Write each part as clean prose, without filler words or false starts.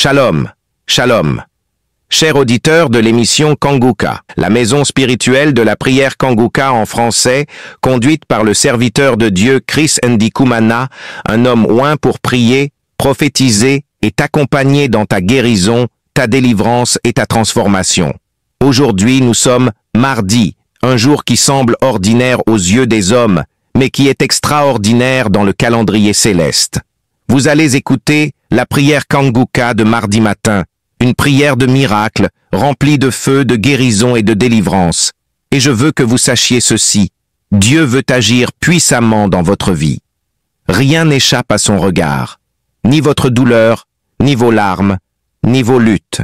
Shalom, shalom. Chers auditeurs de l'émission Kanguka, la maison spirituelle de la prière Kanguka en français, conduite par le serviteur de Dieu Chris Ndikumana, un homme oint pour prier, prophétiser et t'accompagner dans ta guérison, ta délivrance et ta transformation. Aujourd'hui, nous sommes mardi, un jour qui semble ordinaire aux yeux des hommes, mais qui est extraordinaire dans le calendrier céleste. Vous allez écouter la prière Kanguka de mardi matin, une prière de miracle, remplie de feu, de guérison et de délivrance. Et je veux que vous sachiez ceci, Dieu veut agir puissamment dans votre vie. Rien n'échappe à son regard, ni votre douleur, ni vos larmes, ni vos luttes.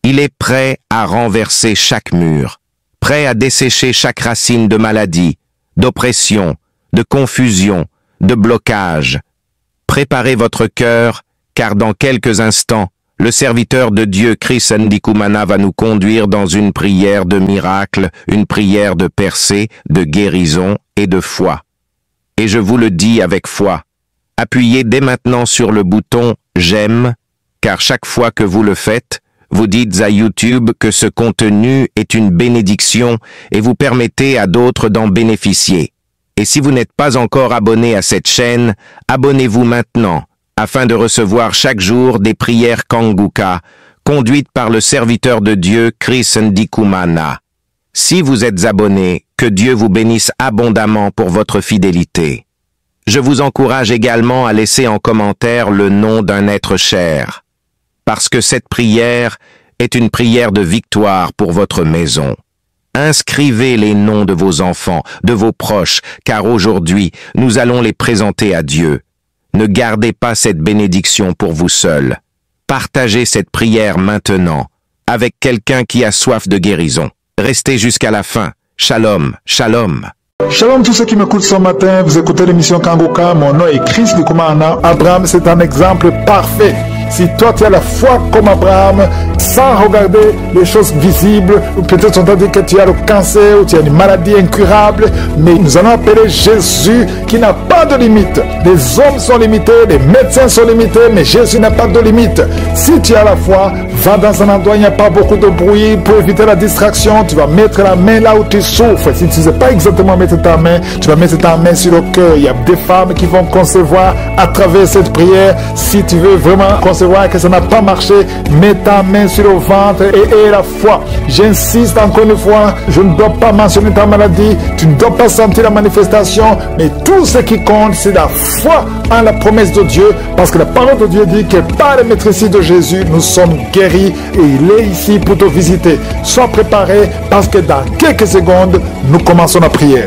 Il est prêt à renverser chaque mur, prêt à dessécher chaque racine de maladie, d'oppression, de confusion, de blocage. Préparez votre cœur, car dans quelques instants, le serviteur de Dieu Chris Ndikumana va nous conduire dans une prière de miracle, une prière de percée, de guérison et de foi. Et je vous le dis avec foi, appuyez dès maintenant sur le bouton « J'aime », car chaque fois que vous le faites, vous dites à YouTube que ce contenu est une bénédiction et vous permettez à d'autres d'en bénéficier. Et si vous n'êtes pas encore abonné à cette chaîne, abonnez-vous maintenant, afin de recevoir chaque jour des prières Kanguka, conduites par le serviteur de Dieu Chris Ndikumana. Si vous êtes abonné, que Dieu vous bénisse abondamment pour votre fidélité. Je vous encourage également à laisser en commentaire le nom d'un être cher, parce que cette prière est une prière de victoire pour votre maison. Inscrivez les noms de vos enfants, de vos proches, car aujourd'hui, nous allons les présenter à Dieu. Ne gardez pas cette bénédiction pour vous seul. Partagez cette prière maintenant, avec quelqu'un qui a soif de guérison. Restez jusqu'à la fin. Shalom, shalom. Shalom tous ceux qui m'écoutent ce matin, vous écoutez l'émission Kanguka, mon nom est Chris Ndikumana. Abraham, c'est un exemple parfait. Si toi tu as la foi comme Abraham, sans regarder les choses visibles, ou peut-être on t'a dit que tu as le cancer, ou tu as une maladie incurable, mais nous allons appeler Jésus qui n'a pas de limite. Les hommes sont limités, les médecins sont limités, mais Jésus n'a pas de limite. Si tu as la foi, va dans un endroit où il n'y a pas beaucoup de bruit, pour éviter la distraction, tu vas mettre la main là où tu souffres. Si tu ne sais pas exactement mettre ta main, tu vas mettre ta main sur le cœur. Il y a des femmes qui vont concevoir à travers cette prière. Si tu veux vraiment concevoir que ça n'a pas marché, mets ta main sur le ventre et la foi. J'insiste encore une fois, je ne dois pas mentionner ta maladie, tu ne dois pas sentir la manifestation, mais tout ce qui compte, c'est la foi en la promesse de Dieu, parce que la parole de Dieu dit que par la maîtrise de Jésus, nous sommes guéris et il est ici pour te visiter. Sois préparé parce que dans quelques secondes, nous commençons la prière.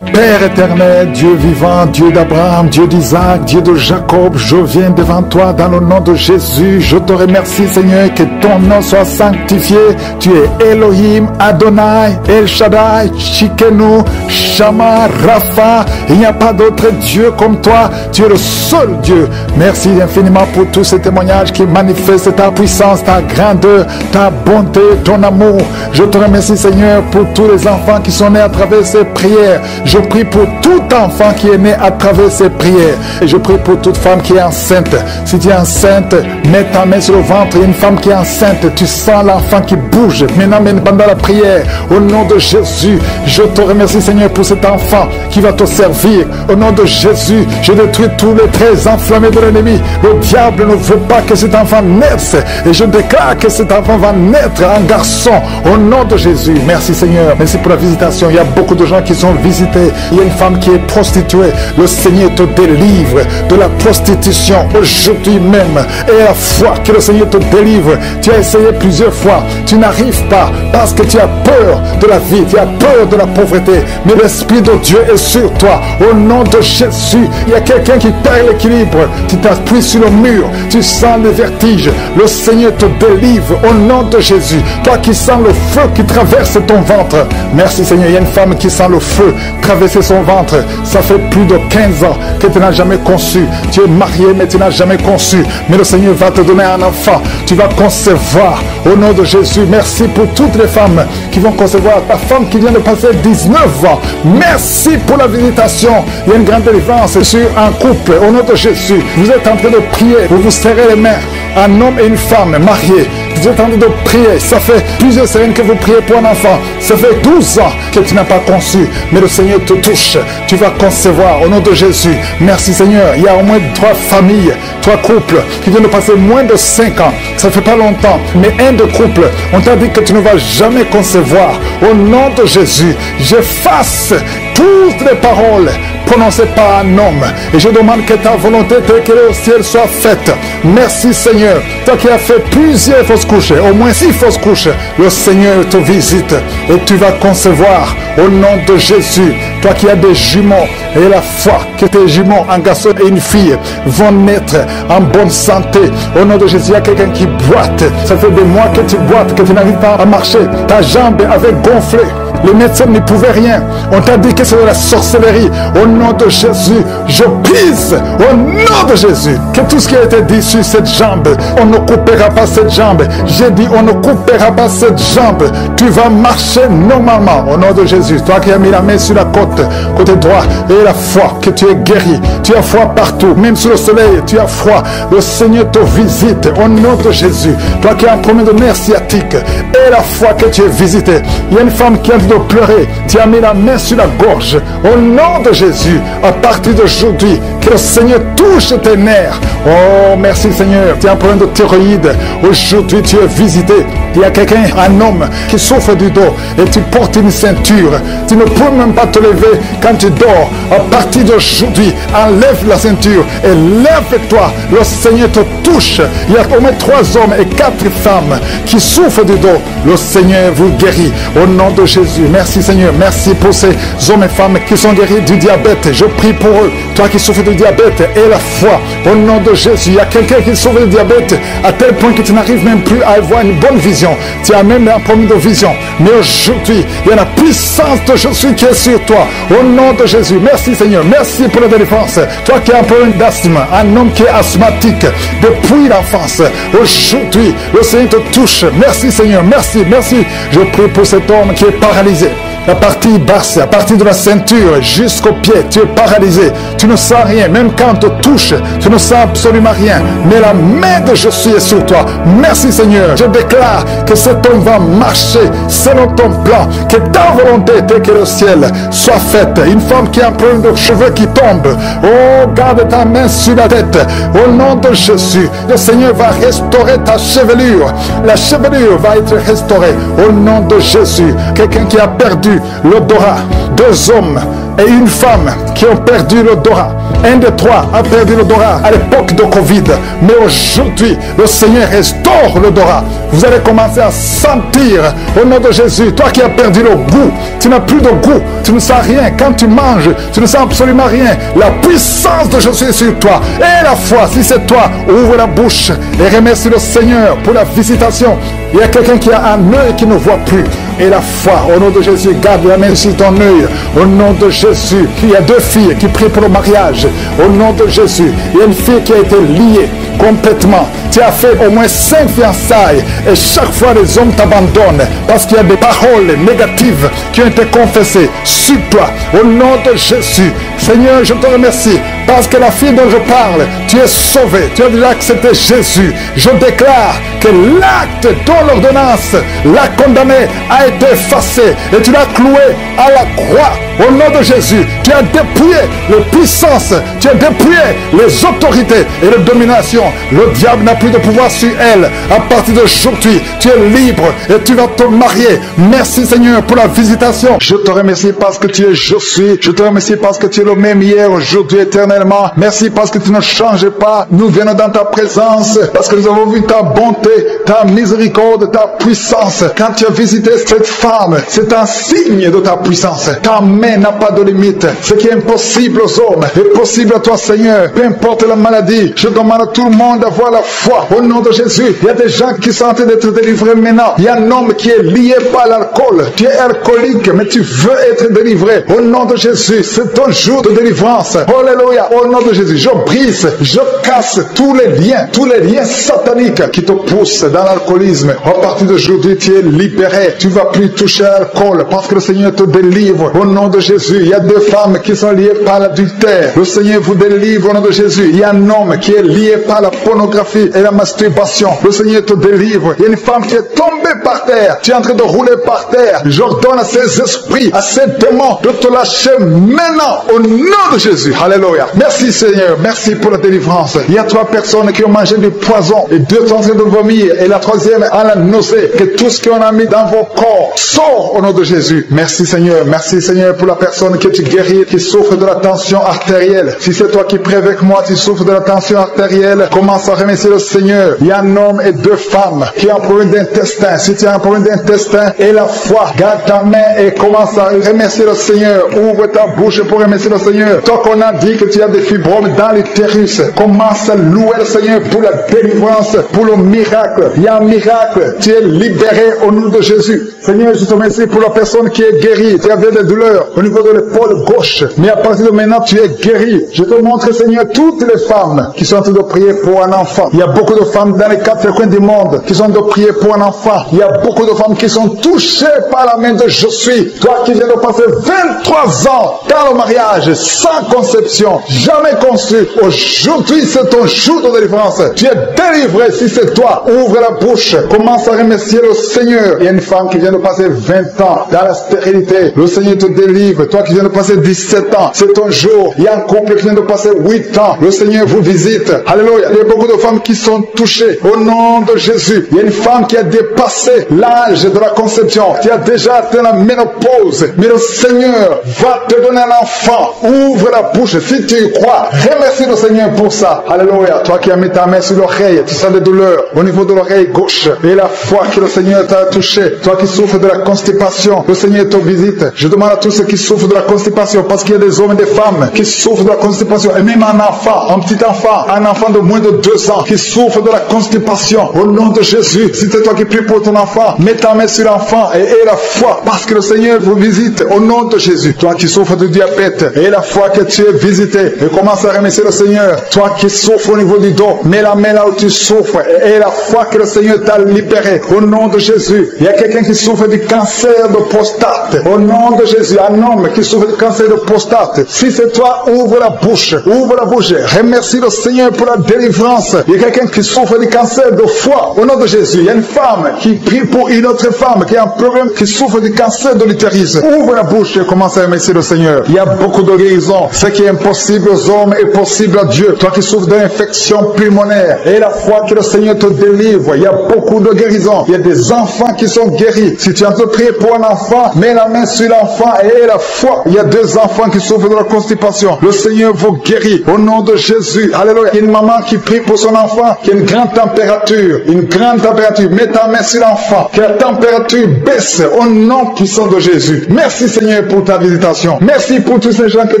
Père éternel, Dieu vivant, Dieu d'Abraham, Dieu d'Isaac, Dieu de Jacob, je viens devant toi dans le nom de Jésus. Je te remercie, Seigneur, que ton nom soit sanctifié. Tu es Elohim, Adonai, El Shaddai, Shikenu, Shama, Rapha. Il n'y a pas d'autre Dieu comme toi. Tu es le seul Dieu. Merci infiniment pour tous ces témoignages qui manifestent ta puissance, ta grandeur, ta bonté, ton amour. Je te remercie, Seigneur, pour tous les enfants qui sont nés à travers ces prières. Je prie pour tout enfant qui est né à travers ces prières. Et je prie pour toute femme qui est enceinte. Si tu es enceinte, mets ta main sur le ventre. Il y a une femme qui est enceinte. Tu sens l'enfant qui bouge. Maintenant, pendant la prière, au nom de Jésus, je te remercie, Seigneur, pour cet enfant qui va te servir. Au nom de Jésus, je détruis tous les traits enflammés de l'ennemi. Le diable ne veut pas que cet enfant naisse. Et je déclare que cet enfant va naître en garçon. Au nom de Jésus. Merci, Seigneur. Merci pour la visitation. Il y a beaucoup de gens qui sont visités. Il y a une femme qui est prostituée. Le Seigneur te délivre de la prostitution aujourd'hui même. Et la foi que le Seigneur te délivre. Tu as essayé plusieurs fois. Tu n'arrives pas parce que tu as peur de la vie. Tu as peur de la pauvreté. Mais l'Esprit de Dieu est sur toi. Au nom de Jésus, il y a quelqu'un qui perd l'équilibre. Tu t'appuies sur le mur. Tu sens le vertige. Le Seigneur te délivre au nom de Jésus. Toi qui sens le feu qui traverse ton ventre. Merci Seigneur. Il y a une femme qui sent le feu traverser traversé son ventre. Ça fait plus de 15 ans que tu n'as jamais conçu. Tu es marié, mais tu n'as jamais conçu. Mais le Seigneur va te donner un enfant. Tu vas concevoir au nom de Jésus. Merci pour toutes les femmes qui vont concevoir. Ta femme qui vient de passer 19 ans. Merci pour la visitation. Il y a une grande délivrance sur un couple. Au nom de Jésus, vous êtes en train de prier. Vous vous serrez les mains. Un homme et une femme mariés. Vous êtes en train de prier. Ça fait plusieurs semaines que vous priez pour un enfant. Ça fait 12 ans que tu n'as pas conçu. Mais le Seigneur te touche. Tu vas concevoir au nom de Jésus. Merci Seigneur. Il y a au moins 3 familles, 3 couples qui viennent de passer moins de 5 ans. Ça ne fait pas longtemps. Mais un de couple, on t'a dit que tu ne vas jamais concevoir. Au nom de Jésus, j'efface toutes les paroles prononcées par un homme. Et je demande que ta volonté telle qu'elle est au ciel soit faite. Merci Seigneur. Toi qui as fait plusieurs fausses couches, au moins 6 fausses couches, le Seigneur te visite et tu vas concevoir au nom de Jésus. Toi qui as des jumeaux et la foi que tes jumeaux, un garçon et une fille, vont naître en bonne santé. Au nom de Jésus, il y a quelqu'un qui boite. Ça fait des mois que tu boites, que tu n'arrives pas à marcher. Ta jambe avait gonflé. Les médecins n'y pouvaient rien. On t'a dit que c'est de la sorcellerie. Au nom de Jésus, je prise au nom de Jésus que tout ce qui a été dit sur cette jambe, on ne coupera pas cette jambe. J'ai dit, on ne coupera pas cette jambe. Tu vas marcher normalement au nom de Jésus. Toi qui as mis la main sur la côté droit, et la foi que tu es guéri. Tu as foi partout, même sous le soleil, tu as foi. Le Seigneur te visite au nom de Jésus. Toi qui as un problème de nerf sciatique, et la foi que tu es visité. Il y a une femme qui a de pleurer, tu as mis la main sur la gorge. Au nom de Jésus, à partir d'aujourd'hui, que le Seigneur touche tes nerfs. Oh, merci Seigneur. Tu as un problème de thyroïde. Aujourd'hui, tu es visité. Il y a quelqu'un, un homme, qui souffre du dos et tu portes une ceinture. Tu ne peux même pas te lever quand tu dors. À partir d'aujourd'hui, enlève la ceinture et lève-toi. Le Seigneur te touche. Il y a au moins 3 hommes et 4 femmes qui souffrent du dos. Le Seigneur vous guérit. Au nom de Jésus. Merci Seigneur. Merci pour ces hommes et femmes qui sont guéris du diabète. Je prie pour eux. Toi qui souffres du diabète et la foi. Au nom de Jésus. Il y a quelqu'un qui souffre du diabète à tel point que tu n'arrives même plus à avoir une bonne vision. Tu as même un problème de vision. Mais aujourd'hui, il y a la puissance de Jésus qui est sur toi. Au nom de Jésus. Merci Seigneur. Merci pour la délivrance. Toi qui as un problème d'asthme, un homme qui est asthmatique depuis l'enfance. Aujourd'hui, le Seigneur te touche. Merci Seigneur. Merci, merci. Je prie pour cet homme qui est paralysé. La partie basse, à partir de la ceinture jusqu'au pied, tu es paralysé. Tu ne sens rien. Même quand on te touche, tu ne sens absolument rien. Mais la main de Jésus est sur toi. Merci Seigneur. Je déclare que cet homme va marcher selon ton plan. Que ta volonté, telle que le ciel, soit faite. Une femme qui a un problème de cheveux qui tombent. Oh, garde ta main sur la tête. Au nom de Jésus, le Seigneur va restaurer ta chevelure. La chevelure va être restaurée. Au nom de Jésus. Quelqu'un qui a perdu l'odorat, 2 hommes et une femme qui ont perdu l'odorat. Un des 3 a perdu l'odorat à l'époque de Covid. Mais aujourd'hui, le Seigneur restaure l'odorat. Vous allez commencer à sentir au nom de Jésus. Toi qui as perdu le goût, tu n'as plus de goût, tu ne sens rien. Quand tu manges, tu ne sens absolument rien. La puissance de Jésus est sur toi. Et la foi, si c'est toi, ouvre la bouche et remercie le Seigneur pour la visitation. Il y a quelqu'un qui a un œil qui ne voit plus. Et la foi, au nom de Jésus, garde la main sur ton œil. Au nom de Jésus, il y a 2 filles qui prient pour le mariage. Au nom de Jésus, il y a une fille qui a été liée complètement. Tu as fait au moins 5 fiançailles et chaque fois les hommes t'abandonnent parce qu'il y a des paroles négatives qui ont été confessées sur toi. Au nom de Jésus, Seigneur, je te remercie parce que la fille dont je parle, tu es sauvée, tu as déjà accepté Jésus. Je déclare que l'acte dont l'ordonnance l'a condamné a été effacé et tu l'as cloué à la croix. Au nom de Jésus, tu as dépouillé les puissances, tu as dépouillé les autorités et les dominations. Le diable n'a plus de pouvoir sur elle. À partir d'aujourd'hui, tu es libre et tu vas te marier. Merci Seigneur pour la visitation. Je te remercie parce que tu es je suis. Je te remercie parce que tu es le même hier, aujourd'hui, éternellement. Merci parce que tu ne changes pas. Nous venons dans ta présence parce que nous avons vu ta bonté, ta miséricorde, ta puissance. Quand tu as visité cette femme, c'est un signe de ta puissance. Ta main n'a pas de limite. Ce qui est impossible aux hommes est possible à toi Seigneur. Peu importe la maladie, je demande à tout le monde d'avoir la foi. Au nom de Jésus, il y a des gens qui sont en train d'être délivrés maintenant. Il y a un homme qui qui est lié par l'alcool. Tu es alcoolique, mais tu veux être délivré. Au nom de Jésus, c'est ton jour de délivrance. Alléluia. Au nom de Jésus, je brise, je casse tous les liens sataniques qui te poussent dans l'alcoolisme. À partir d'aujourd'hui, tu es libéré. Tu ne vas plus toucher à l'alcool parce que le Seigneur te délivre. Au nom de Jésus, il y a deux femmes qui sont liées par l'adultère. Le Seigneur vous délivre au nom de Jésus. Il y a un homme qui est lié par la pornographie et la masturbation. Le Seigneur te délivre. Il y a une femme qui est tombée par terre. Tu es en train de rouler par terre. J'ordonne à ces esprits, à ces démons de te lâcher maintenant au nom de Jésus. Alléluia. Merci Seigneur. Merci pour la délivrance. Il y a 3 personnes qui ont mangé du poison et 2 sont en train de vomir et la 3e a la nausée. Que tout ce qu'on a mis dans vos corps sort au nom de Jésus. Merci Seigneur. Merci Seigneur pour la personne que tu guéris, qui souffre de la tension artérielle. Si c'est toi qui pries avec moi, tu souffres de la tension artérielle, commence à remercier le Seigneur. Il y a un homme et 2 femmes qui ont un problème d'intestin. Si tu as un problème d'intestin et la foi, garde ta main et commence à remercier le Seigneur. Ouvre ta bouche pour remercier le Seigneur. Toi qu'on a dit que tu as des fibromes dans l'utérus, commence à louer le Seigneur pour la délivrance, pour le miracle. Il y a un miracle. Tu es libéré au nom de Jésus. Seigneur, je te remercie pour la personne qui est guérie. Tu avais des douleurs au niveau de l'épaule gauche, mais à partir de maintenant, tu es guéri. Je te montre, Seigneur, toutes les femmes qui sont en train de prier pour un enfant. Il y a beaucoup de femmes dans les 4 coins du monde qui sont en train de prier pour un enfant. Il y a beaucoup de femmes qui sont touchées par la main de je suis. Toi qui viens de passer 23 ans dans le mariage, sans conception, jamais conçu. Aujourd'hui, c'est ton jour de délivrance. Tu es délivré si c'est toi. Ouvre la bouche. Commence à remercier le Seigneur. Il y a une femme qui vient de passer 20 ans dans la stérilité. Le Seigneur te délivre. Toi qui viens de passer 17 ans, c'est ton jour. Il y a un couple qui vient de passer 8 ans. Le Seigneur vous visite. Alléluia. Il y a beaucoup de femmes qui sont touchées. Au nom de Jésus. Il y a une femme qui a dépassé l'âge de la conception. Qui a déjà atteint la ménopause. Mais le Seigneur va te donner un enfant. Ouvre la bouche si tu y crois. Remercie le Seigneur pour ça. Alléluia. Toi qui as mis ta main sur l'oreille, tu sens des douleurs au niveau de l'oreille gauche. Et la foi que le Seigneur t'a touché. Toi qui souffres de la constipation, le Seigneur te visite. Je demande à tous ceux qui souffrent de la constipation, parce qu'il y a des hommes et des femmes qui souffrent de la constipation. Et même un enfant, un petit enfant, un enfant de moins de 2 ans qui souffre de la constipation. Au nom de Jésus, si c'est toi qui pries pour ton enfant, mets ta main sur l'enfant et aie la foi, parce que le Seigneur vous visite. Au nom de Jésus. Toi qui souffres de diabète, aie la foi que tu es visité. Et commence à remercier le Seigneur. Toi qui souffres au niveau du dos, mets la main là où tu souffres et aie la foi que le Seigneur t'a libéré. Au nom de Jésus. Il y a quelqu'un qui souffre du cancer de prostate. Au nom de Jésus. Un homme qui souffre du cancer de prostate. Si c'est toi, ouvre la bouche. Ouvre la bouche. Remercie le Seigneur pour la délivrance. Il y a quelqu'un qui souffre du cancer de foie. Au nom de Jésus. Il y a une femme qui prie pour une autre femme qui a un problème, qui souffre du cancer de l'utérus. Ouvre la bouche et commence à remercier le Seigneur. Il y a beaucoup de guérisons. Ce qui est impossible aux hommes est possible à Dieu. Toi qui souffres d'infection pulmonaire, et la foi que le Seigneur te délivre. Il y a beaucoup de guérisons. Il y a des enfants qui sont guéris. Si tu as de prier pour un enfant, mets la main sur l'enfant et aie la foi. Il y a 2 enfants qui souffrent de la constipation. Le Seigneur vous guérit au nom de Jésus. Alléluia. Il y a une maman qui prie pour son enfant qui a une grande température. Une grande température. Mets ta main sur l'enfant. Que la température baisse au nom puissant de Jésus. Merci Seigneur pour ta visitation. Merci pour tous ces gens que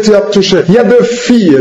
tu as touchés. Il y a 2 filles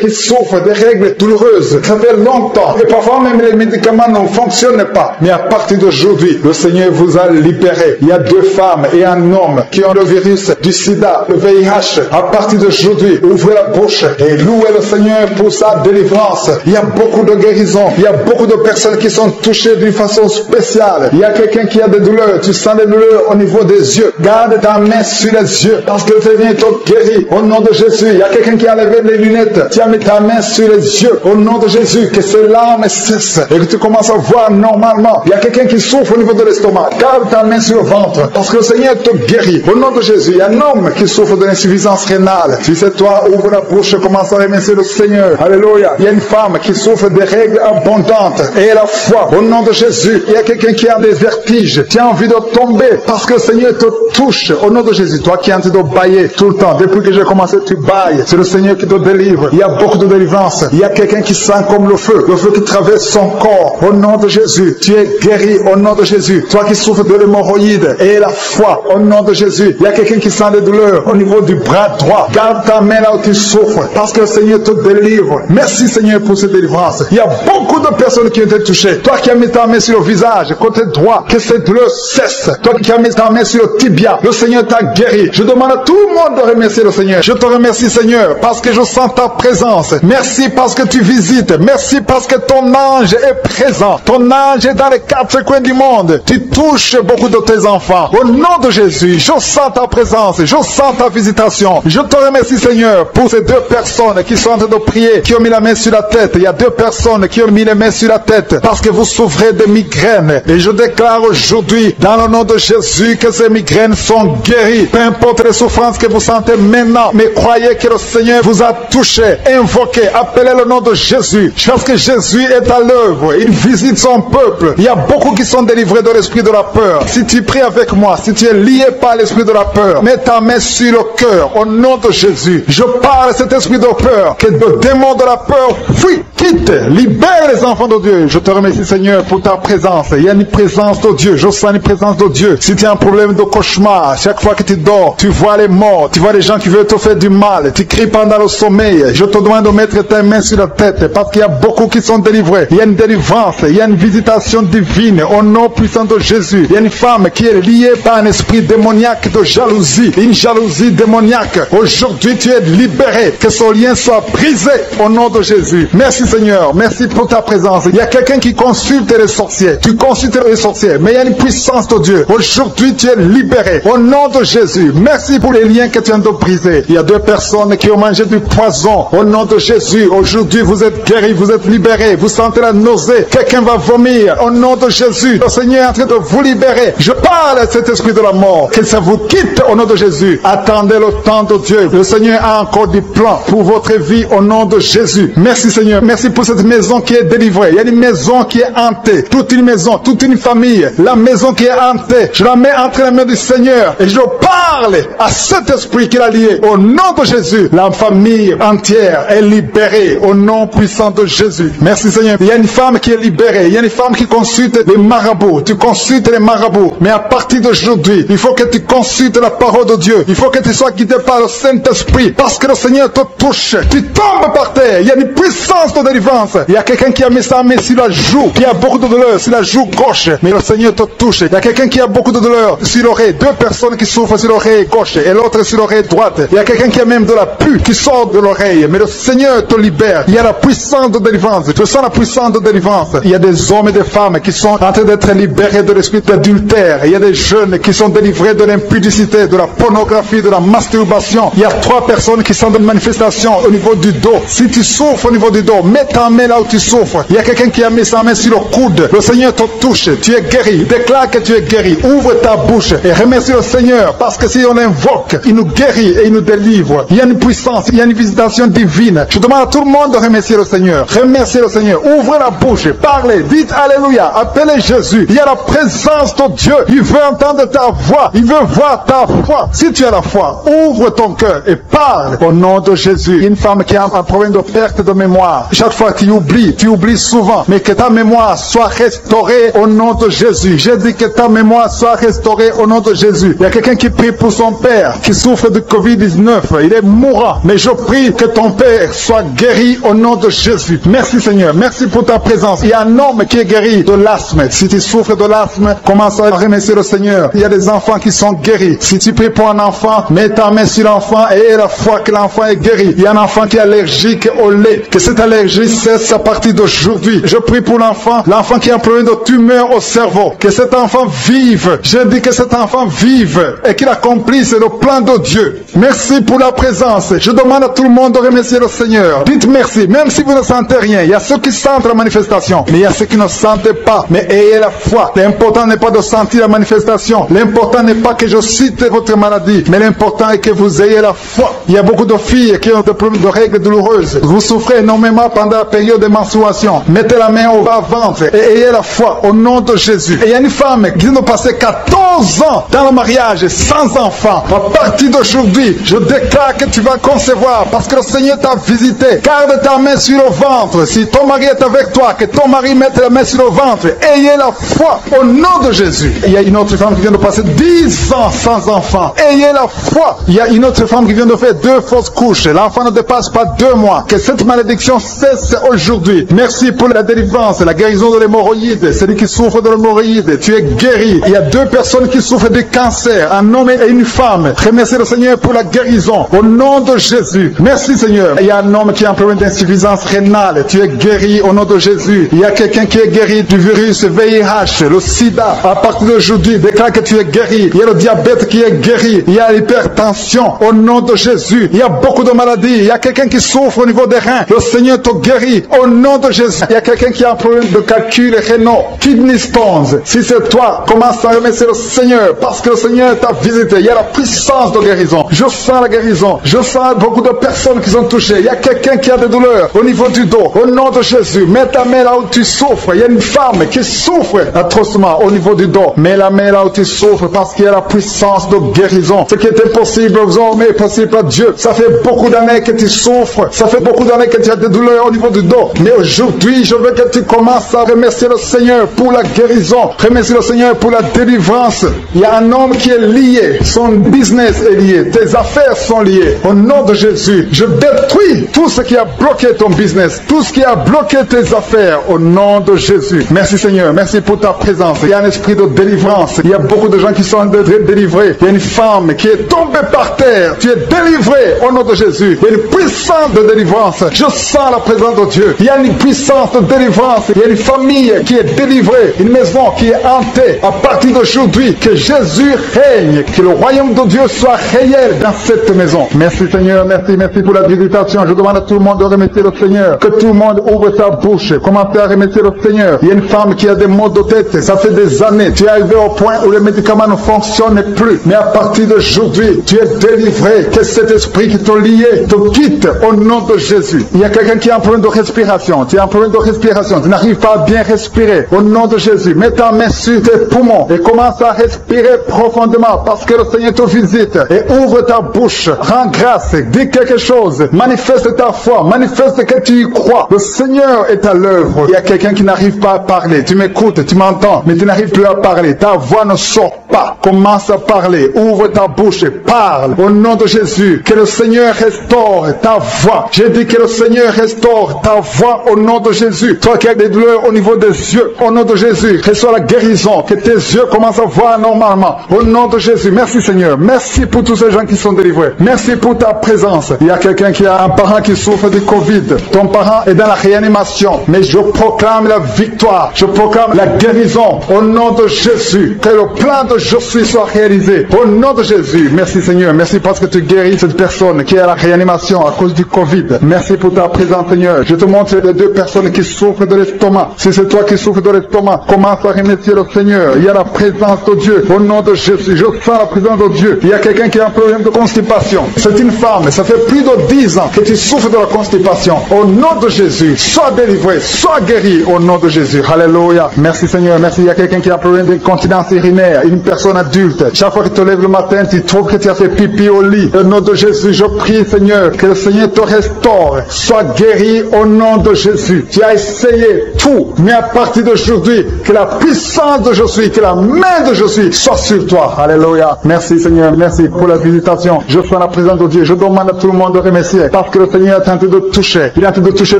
qui souffrent des règles douloureuses. Ça fait longtemps. Et parfois même les médicaments ne fonctionnent pas. Mais à partir d'aujourd'hui, le Seigneur vous a libéré. Il y a 2 femmes et un homme qui ont le virus du sida, le VIH. À partir d'aujourd'hui, ouvrez la bouche et louez le Seigneur pour sa délivrance. Il y a beaucoup de guérisons. Il y a beaucoup de personnes qui sont touchées d'une façon spéciale. Il y a quelqu'un qui a des douleurs. Tu sens des douleurs au niveau des yeux. Garde ta main sur les yeux parce que le Seigneur te guérit. Au nom de Jésus, il y a quelqu'un qui a levé les lunettes. Tu as mis ta main sur les yeux. Au nom de Jésus, que ces larmes cessent et que tu commences à voir normalement. Il y a quelqu'un qui souffre au niveau de l'estomac. Garde ta main sur le ventre parce que le Seigneur te guérit. Au nom de Jésus, il y a un homme qui souffre de l'insuffisance rénale. Si c'est toi, ouvre la bouche et commence à remercier le Seigneur. Alléluia. Il y a une femme qui souffre des règles abondantes et la foi. Au nom de Jésus, il y a quelqu'un qui a des vertiges. Tu as envie de tomber parce que le Seigneur te touche. Au nom de Jésus, toi qui es en train de bailler tout le temps. Depuis que j'ai commencé, tu bailles. C'est le Seigneur qui te délivre. Il y a beaucoup de délivrance. Il y a quelqu'un qui sent comme le feu qui traverse son corps. Au nom de Jésus, tu es guéri. Au nom de Jésus, toi qui souffres de l'hémorroïde et la foi. Au nom de Jésus, il y a quelqu'un qui sent des douleurs au niveau du bras droit. Garde ta main là où tu souffres parce que le Seigneur te délivre. Merci Seigneur pour cette délivrance. Il y a beaucoup de personnes qui ont été touchées. Toi qui as mis ta main sur le visage, côté droit, que cette douleur cesse. Toi qui as mis ta main sur le tibia, le Seigneur t'a guéri. Je demande à tout le monde de remercier le Seigneur. Je te remercie, Seigneur, parce que je sens ta présence. Merci parce que tu visites. Merci parce que ton ange est présent. Ton ange est dans les quatre coins du monde. Tu touches beaucoup de tes enfants. Au nom de Jésus, je sens ta présence. Je sens ta visitation. Je te remercie, Seigneur, pour ces deux personnes qui sont en train de prier, qui ont mis la main sur la tête. Il y a deux personnes qui ont mis les mains sur la tête parce que vous souffrez de migraines. Et je déclare aujourd'hui, dans le nom de Jésus, que ces migraines sont guéries. Peu importe les souffrances que vous sentez maintenant, mais croyez que le Seigneur vous a touché. Invoquez, appelez le nom de Jésus. Parce que Jésus est à l'œuvre. Il visite son peuple. Il y a beaucoup qui sont délivrés de l'esprit de la peur. Si tu pries avec moi, si tu es lié par l'esprit de la peur, mets ta main sur le cœur au nom de Jésus. Je parle à cet esprit de peur, que le démon de la peur fuit, quitte, libère les enfants de Dieu. Je te remercie, Seigneur, pour ta présence. Il y a une présence de Dieu. Je sens une présence de Dieu. Si tu as un problème de cauchemar, chaque fois que tu dors, tu vois les morts, tu vois les gens qui veulent te faire du mal, tu cries pendant le sommeil. Je te demande de mettre ta main sur la tête parce qu'il y a beaucoup qui sont délivrés. Il y a une délivrance, il y a une visitation divine au nom puissant de Jésus. Il y a une femme qui est liée par un esprit démoniaque de jalousie, une jalousie démoniaque. Aujourd'hui, tu es libéré. Que ce lien soit brisé au nom de Jésus. Merci, Seigneur. Merci pour ta présence. Il y a quelqu'un qui consulte les sorciers. Tu consultes les sorciers, mais il y a une puissance de Dieu. Aujourd'hui, tu es libéré au nom de Jésus. Merci pour les liens que tu viens de briser. Il y a deux personnes qui ont mangé du poison au nom de Jésus. Aujourd'hui, vous êtes guéris, vous êtes libérés. Vous sentez la nausée. Quelqu'un va vomir au nom de Jésus. Le Seigneur est en train de vous libérer. Je parle à cet esprit de la mort. Que ça vous quitte au nom de Jésus. Attendez le temps de Dieu. Le Seigneur a encore des plans pour votre vie au nom de Jésus. Merci, Seigneur. Merci pour cette maison qui est délivrée. Il y a une maison qui est hantée. Toute une maison, toute une famille. La maison qui est hantée. Je la mets entre les mains du Seigneur. Et je parle à cet esprit qui l'a lié. Au nom de Jésus, la famille entière est libérée. Au nom puissant de Jésus. Merci, Seigneur. Il y a une femme qui est libérée. Il y a une femme qui consulte les marabouts. Tu consultes les marabouts. Mais à partir d'aujourd'hui, il faut que tu consultes la parole de Dieu. Il faut que tu sois guidé par le Saint-Esprit. Parce que le Seigneur te touche. Tu tombes par terre. Il y a une puissance de délivrance. Il y a quelqu'un qui a mis sa main sur la joue, qui a beaucoup de douleur sur la joue gauche. Mais le Seigneur te touche. Il y a quelqu'un qui a beaucoup de douleur sur l'oreille. Deux personnes qui souffrent sur l'oreille gauche et l'autre sur l'oreille droite. Il y a quelqu'un qui a même de la pus qui sort de l'oreille. Mais le Seigneur te libère. Il y a la puissance de délivrance. Je sens la puissance de délivrance. Il y a des hommes et des femmes qui sont en train d'être libérés de l'esprit d'adultère. Il y a des jeunes qui sont délivrés de l'impudicité, de la pornographie, de la masturbation. Il y a 3 personnes qui sont dans une manifestation au niveau du dos. Si tu souffres au niveau du dos, mets ta main là où tu souffres. Il y a quelqu'un qui a mis sa main sur le coude. Le Seigneur te touche. Tu es guéri. Déclare que tu es guéri. Ouvre ta bouche et remercie le Seigneur parce que si on l'invoque, il nous guérit et il nous délivre. Il y a une puissance, il y a une visitation divine. Je demande à tout le monde de remercier le Seigneur. Remerciez le Seigneur. Ouvrez la bouche. Parlez. Dites Alléluia. Appelez Jésus. Il y a la présence de Dieu. Il veut entendre ta voix. Il veut voir ta foi. Si tu as la foi, ouvre ton cœur et parle au nom de Jésus. Une femme qui a un problème de perte de mémoire. Chaque fois tu oublies souvent. Mais que ta mémoire soit restaurée au nom de Jésus. J'ai dit que ta mémoire soit restaurée au nom de Jésus. Il y a quelqu'un qui prie pour son père qui souffre de Covid-19. Il est mourant. Mais je prie que ton père soit guéri au nom de Jésus. Merci Seigneur. Merci pour ta présence. Il y a un homme qui est guéri de l'asthme. Si tu souffres de l'asthme, commence à remercier le Seigneur. Il y a des enfants qui sont guéris. Si tu pries pour un enfant, mets ta main sur l'enfant et aie la foi que l'enfant est guéri. Il y a un enfant qui est allergique au lait. Que cette allergie cesse à partir d'aujourd'hui. Je prie pour l'enfant qui a un problème de tumeur au cerveau. Que cet enfant vive. Je dis que cet enfant vive et qu'il accomplisse le plan de Dieu. Merci pour la présence. Je demande à tout le monde de remercier le Seigneur. Dites merci, même si vous ne sentez rien. Il y a ceux qui sentent la manifestation, mais il y a ceux qui ne sentent pas. Mais ayez la foi. L'important n'est pas de sentir la manifestation. L'important n'est pas que je cite votre maladie, mais l'important est que vous ayez la foi. Il y a beaucoup de filles qui ont des problèmes de règles douloureuses. Vous souffrez énormément pendant la période de menstruation. Mettez la main au bas-ventre et ayez la foi au nom de Jésus. Et il y a une femme qui vient de passer 14 ans dans le mariage sans enfant. À partir d'aujourd'hui, je déclare que tu vas concevoir parce que le Seigneur t'a visité. Garde ta main sur le ventre. Si ton mari est avec toi, que ton mari mette la main sur le ventre. Ayez la foi au nom de Jésus. Il y a une autre femme qui vient de passer 10 ans sans enfant. Ayez la foi. Il y a une autre femme qui vient de faire 2 fausses couches. L'enfant ne dépasse pas 2 mois. Que cette malédiction cesse aujourd'hui. Merci pour la délivrance, la guérison de l'hémorroïde. Celui qui souffre de l'hémorroïde, Covid, tu es guéri. Il y a 2 personnes qui souffrent de cancer, un homme et une femme. Remercie le Seigneur pour la guérison. Au nom de Jésus. Merci Seigneur. Il y a un homme qui a un problème d'insuffisance rénale. Tu es guéri au nom de Jésus. Il y a quelqu'un qui est guéri du virus VIH, le sida. À partir d'aujourd'hui, déclare que tu es guéri. Il y a le diabète qui est guéri. Il y a l'hypertension au nom de Jésus. Il y a beaucoup de maladies. Il y a quelqu'un qui souffre au niveau des reins. Le Seigneur te guérit au nom de Jésus. Il y a quelqu'un qui a un problème de calcul rénal, kidney stones. Si c'est toi, commence à remercier le Seigneur parce que le Seigneur t'a visité. Il y a la puissance de guérison. Je sens la guérison. Je sens beaucoup de personnes qui sont touchées. Il y a quelqu'un qui a des douleurs au niveau du dos. Au nom de Jésus, mets ta main là où tu souffres. Il y a une femme qui souffre atrocement au niveau du dos. Mets la main là où tu souffres parce qu'il y a la puissance de guérison. Ce qui est impossible aux hommes est possible à Dieu. Ça fait beaucoup d'années que tu souffres. Ça fait beaucoup d'années que tu as des douleurs au niveau du dos. Mais aujourd'hui, je veux que tu commences à remercier le Seigneur pour la guérison. Remercie le Seigneur pour la délivrance. Il y a un homme qui est lié. Son business est lié. Tes affaires sont liées. Au nom de Jésus, je détruis tout ce qui a bloqué ton business. Tout ce qui a bloqué tes affaires. Au nom de Jésus. Merci Seigneur. Merci pour ta présence. Il y a un esprit de délivrance. Il y a beaucoup de gens qui sont délivrés. Il y a une femme qui est tombée par terre. Tu es délivré au nom de Jésus. Il y a une puissance de délivrance. Je sens la présence de Dieu. Il y a une puissance de délivrance. Il y a une famille qui est délivrée. Une maison qui est hantée. À partir d'aujourd'hui, que Jésus règne. Que le royaume de Dieu soit réel dans cette maison. Merci Seigneur. Merci pour la visitation. Je demande à tout le monde de remercier le Seigneur. Que tout le monde ouvre sa bouche. Commencez à remercier le Seigneur. Il y a une femme qui a des maux de tête. Ça fait des années. Tu es arrivé au point où les médicaments ne fonctionnent plus. Mais à partir d'aujourd'hui, tu es délivré. Que cet esprit qui t'a lié te quitte au nom de Jésus. Il y a quelqu'un qui a un problème de respiration. Tu as un problème de respiration. Tu n'arrives pas à bien respirer. Au nom de Jésus, mets ta main sur tes poumons et commence à respirer profondément parce que le Seigneur te visite. Et ouvre ta bouche. Rends grâce. Dis quelque chose. Manifeste ta foi. Manifeste que tu y crois. Le Seigneur est à l'œuvre. Il y a quelqu'un qui n'arrive pas à parler. Tu m'écoutes, tu m'entends, mais tu n'arrives plus à parler. Ta voix ne sort pas. Commence à parler. Ouvre ta bouche et parle. Au nom de Jésus, que le Seigneur restaure ta voix. J'ai dit que le Seigneur restaure ta voix au nom de Jésus. Toi qui as des douleurs au niveau des yeux, au nom de Jésus, reçois la guérison. Que tes yeux commencent à voir normalement. Au nom de Jésus, merci Seigneur. Merci pour tous ces gens qui sont délivrés. Merci pour ta présence. Il y a quelqu'un qui a un parent qui souffre de Covid. Ton parent est dans la réanimation. Mais je proclame la victoire. Je proclame la guérison. Au nom de Jésus. Que le plan de Josué soit réalisé. Au nom de Jésus. Merci Seigneur. Merci parce que tu guéris cette personne qui est à la réanimation à cause du Covid. Merci pour ta présence Seigneur. Je te montre les 2 personnes qui souffrent de l'estomac. Si c'est toi qui souffres de l'estomac, commence à remercier le Seigneur. Il y a la présence de Dieu. Au nom de Jésus, je sens la présence de Dieu. Il y a quelqu'un qui a un problème de constipation. C'est une femme. Ça fait plus de 10 ans que tu souffres de la constipation. Au nom de Jésus, sois délivré, sois guéri au nom de Jésus. Alléluia. Merci Seigneur. Merci. Il y a quelqu'un qui a un problème d'incontinence urinaire. Une personne adulte. Chaque fois que tu te lèves le matin, tu trouves que tu as fait pipi au lit. Au nom de Jésus, je prie Seigneur, que le Seigneur te restaure. Sois guéri au nom de Jésus. Tu as essayé tout, mais à partir d'aujourd'hui, que la puissance de Josué, que la main de Josué soit sur toi. Alléluia. Merci Seigneur. Merci pour la visitation. Je sens la présence de Dieu. Je demande à tout le monde de remercier parce que le Seigneur est en train de toucher. Il est en train de toucher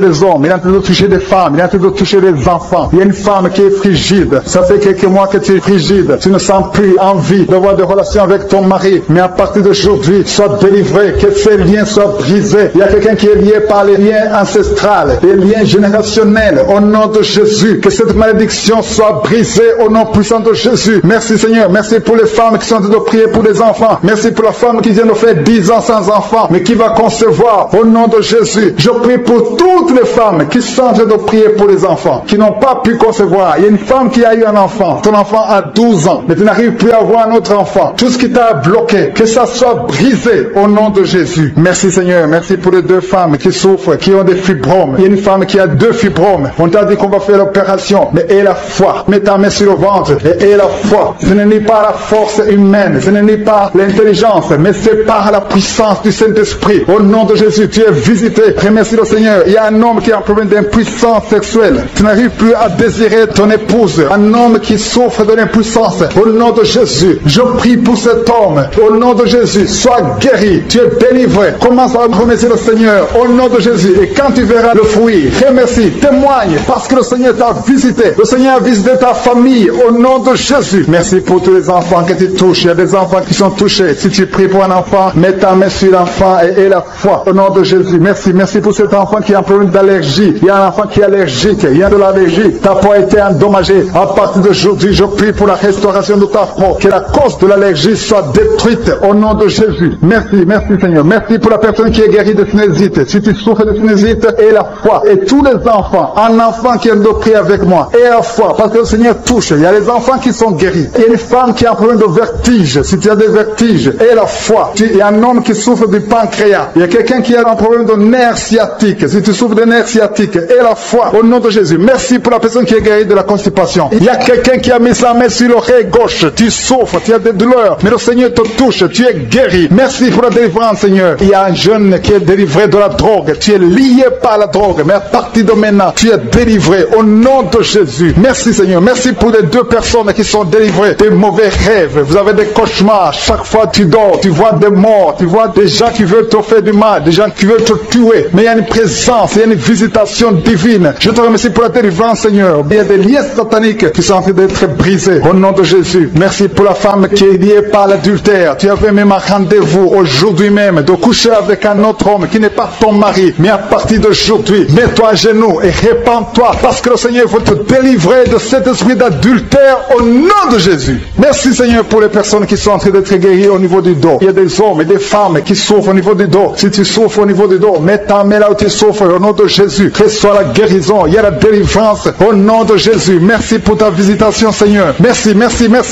les hommes. Il est en train de toucher des femmes. Il est en train de toucher les enfants. Il y a une femme qui est frigide. Ça fait quelques mois que tu es frigide. Tu ne sens plus envie d'avoir des relations avec ton mari. Mais à partir d'aujourd'hui, sois délivré. Que ces liens soient brisés. Il y a quelqu'un qui est lié par les liens ancestrales, les liens générationnels. Au nom de Jésus, que cette malédiction soit brisée au nom puissant de Jésus. Merci Seigneur. Merci pour les femmes qui sont en train de prier pour les enfants. Merci pour la femme qui vient de faire 10 ans sans enfant, mais qui va concevoir. Au nom de Jésus, je prie pour toutes les femmes qui sont en train de prier pour les enfants, qui n'ont pas pu concevoir. Il y a une femme qui a eu un enfant. Ton enfant a 12 ans, mais tu n'arrives plus à avoir un autre enfant. Tout ce qui t'a bloqué, que ça soit brisé au nom de Jésus. Merci Seigneur. Merci pour les 2 femmes qui souffrent, qui ont des fibromes. Il y a une femme qui a 2 fibromes. On t'a dit qu'on va faire l'opération, mais aie la foi. Mets ta main sur le ventre et aie la foi. Ce n'est pas la force humaine, ce n'est pas l'intelligence, mais c'est par la puissance du Saint-Esprit. Au nom de Jésus, tu es visité. Remercie le Seigneur. Il y a un homme qui a un problème d'impuissance sexuelle. Tu n'arrives plus à désirer ton épouse. Un homme qui souffre de l'impuissance. Au nom de Jésus, je prie pour cet homme. Au nom de Jésus, sois guéri. Tu es délivré. Commence à remercier le Seigneur. Au nom de Jésus. Et quand tu verras le fruit, remercie, témoigne, parce que le Seigneur t'a visité. Le Seigneur a visité ta famille. famille, au nom de Jésus. Merci pour tous les enfants que tu touches. Il y a des enfants qui sont touchés. Si tu pries pour un enfant, mets ta main sur l'enfant et la foi, au nom de Jésus. Merci pour cet enfant qui a un problème d'allergie. Il y a un enfant qui est allergique, il y a de l'allergie. Ta peau a été endommagée. À partir d'aujourd'hui, je prie pour la restauration de ta peau. Que la cause de l'allergie soit détruite au nom de Jésus. Merci Seigneur. Merci pour la personne qui est guérie de sinusite. Si tu souffres de sinusite, et la foi. Et tous les enfants, un enfant qui vient de prier avec moi, et la foi, parce que le Seigneur touche. Il y a les enfants qui sont guéris. Il y a une femme qui a un problème de vertige. Si tu as des vertiges, et la foi. Il y a un homme qui souffre du pancréas. Il y a quelqu'un qui a un problème de nerf sciatique. Si tu souffres de nerf sciatique, et la foi, au nom de Jésus. Merci pour la personne qui est guérie de la constipation. Il y a quelqu'un qui a mis sa main sur l'oreille gauche. Tu souffres, tu as des douleurs, mais le Seigneur te touche, tu es guéri. Merci pour la délivrance, Seigneur. Il y a un jeune qui est délivré de la drogue. Tu es lié par la drogue, mais à partir de maintenant, tu es délivré au nom de Jésus. Merci, Seigneur. Merci pour les deux personnes qui sont délivrées des mauvais rêves. Vous avez des cauchemars. Chaque fois tu dors, tu vois des morts, tu vois des gens qui veulent te faire du mal, des gens qui veulent te tuer. Mais il y a une présence, il y a une visitation divine. Je te remercie pour la délivrance, Seigneur. Il y a des liens sataniques qui sont en train d'être brisés au nom de Jésus. Merci pour la femme qui est liée par l'adultère. Tu avais même un rendez-vous aujourd'hui même de coucher avec un autre homme qui n'est pas ton mari. Mais à partir d'aujourd'hui, mets-toi à genoux et répands-toi parce que le Seigneur veut te délivrer de cet esprit d'adultère au nom de Jésus. Merci, Seigneur, pour les personnes qui sont en train d'être guéries au niveau du dos. Il y a des hommes et des femmes qui souffrent au niveau du dos. Si tu souffres au niveau du dos, mets ta main là où tu souffres au nom de Jésus. Reçois la guérison. Il y a la délivrance au nom de Jésus. Merci pour ta visitation, Seigneur. Merci,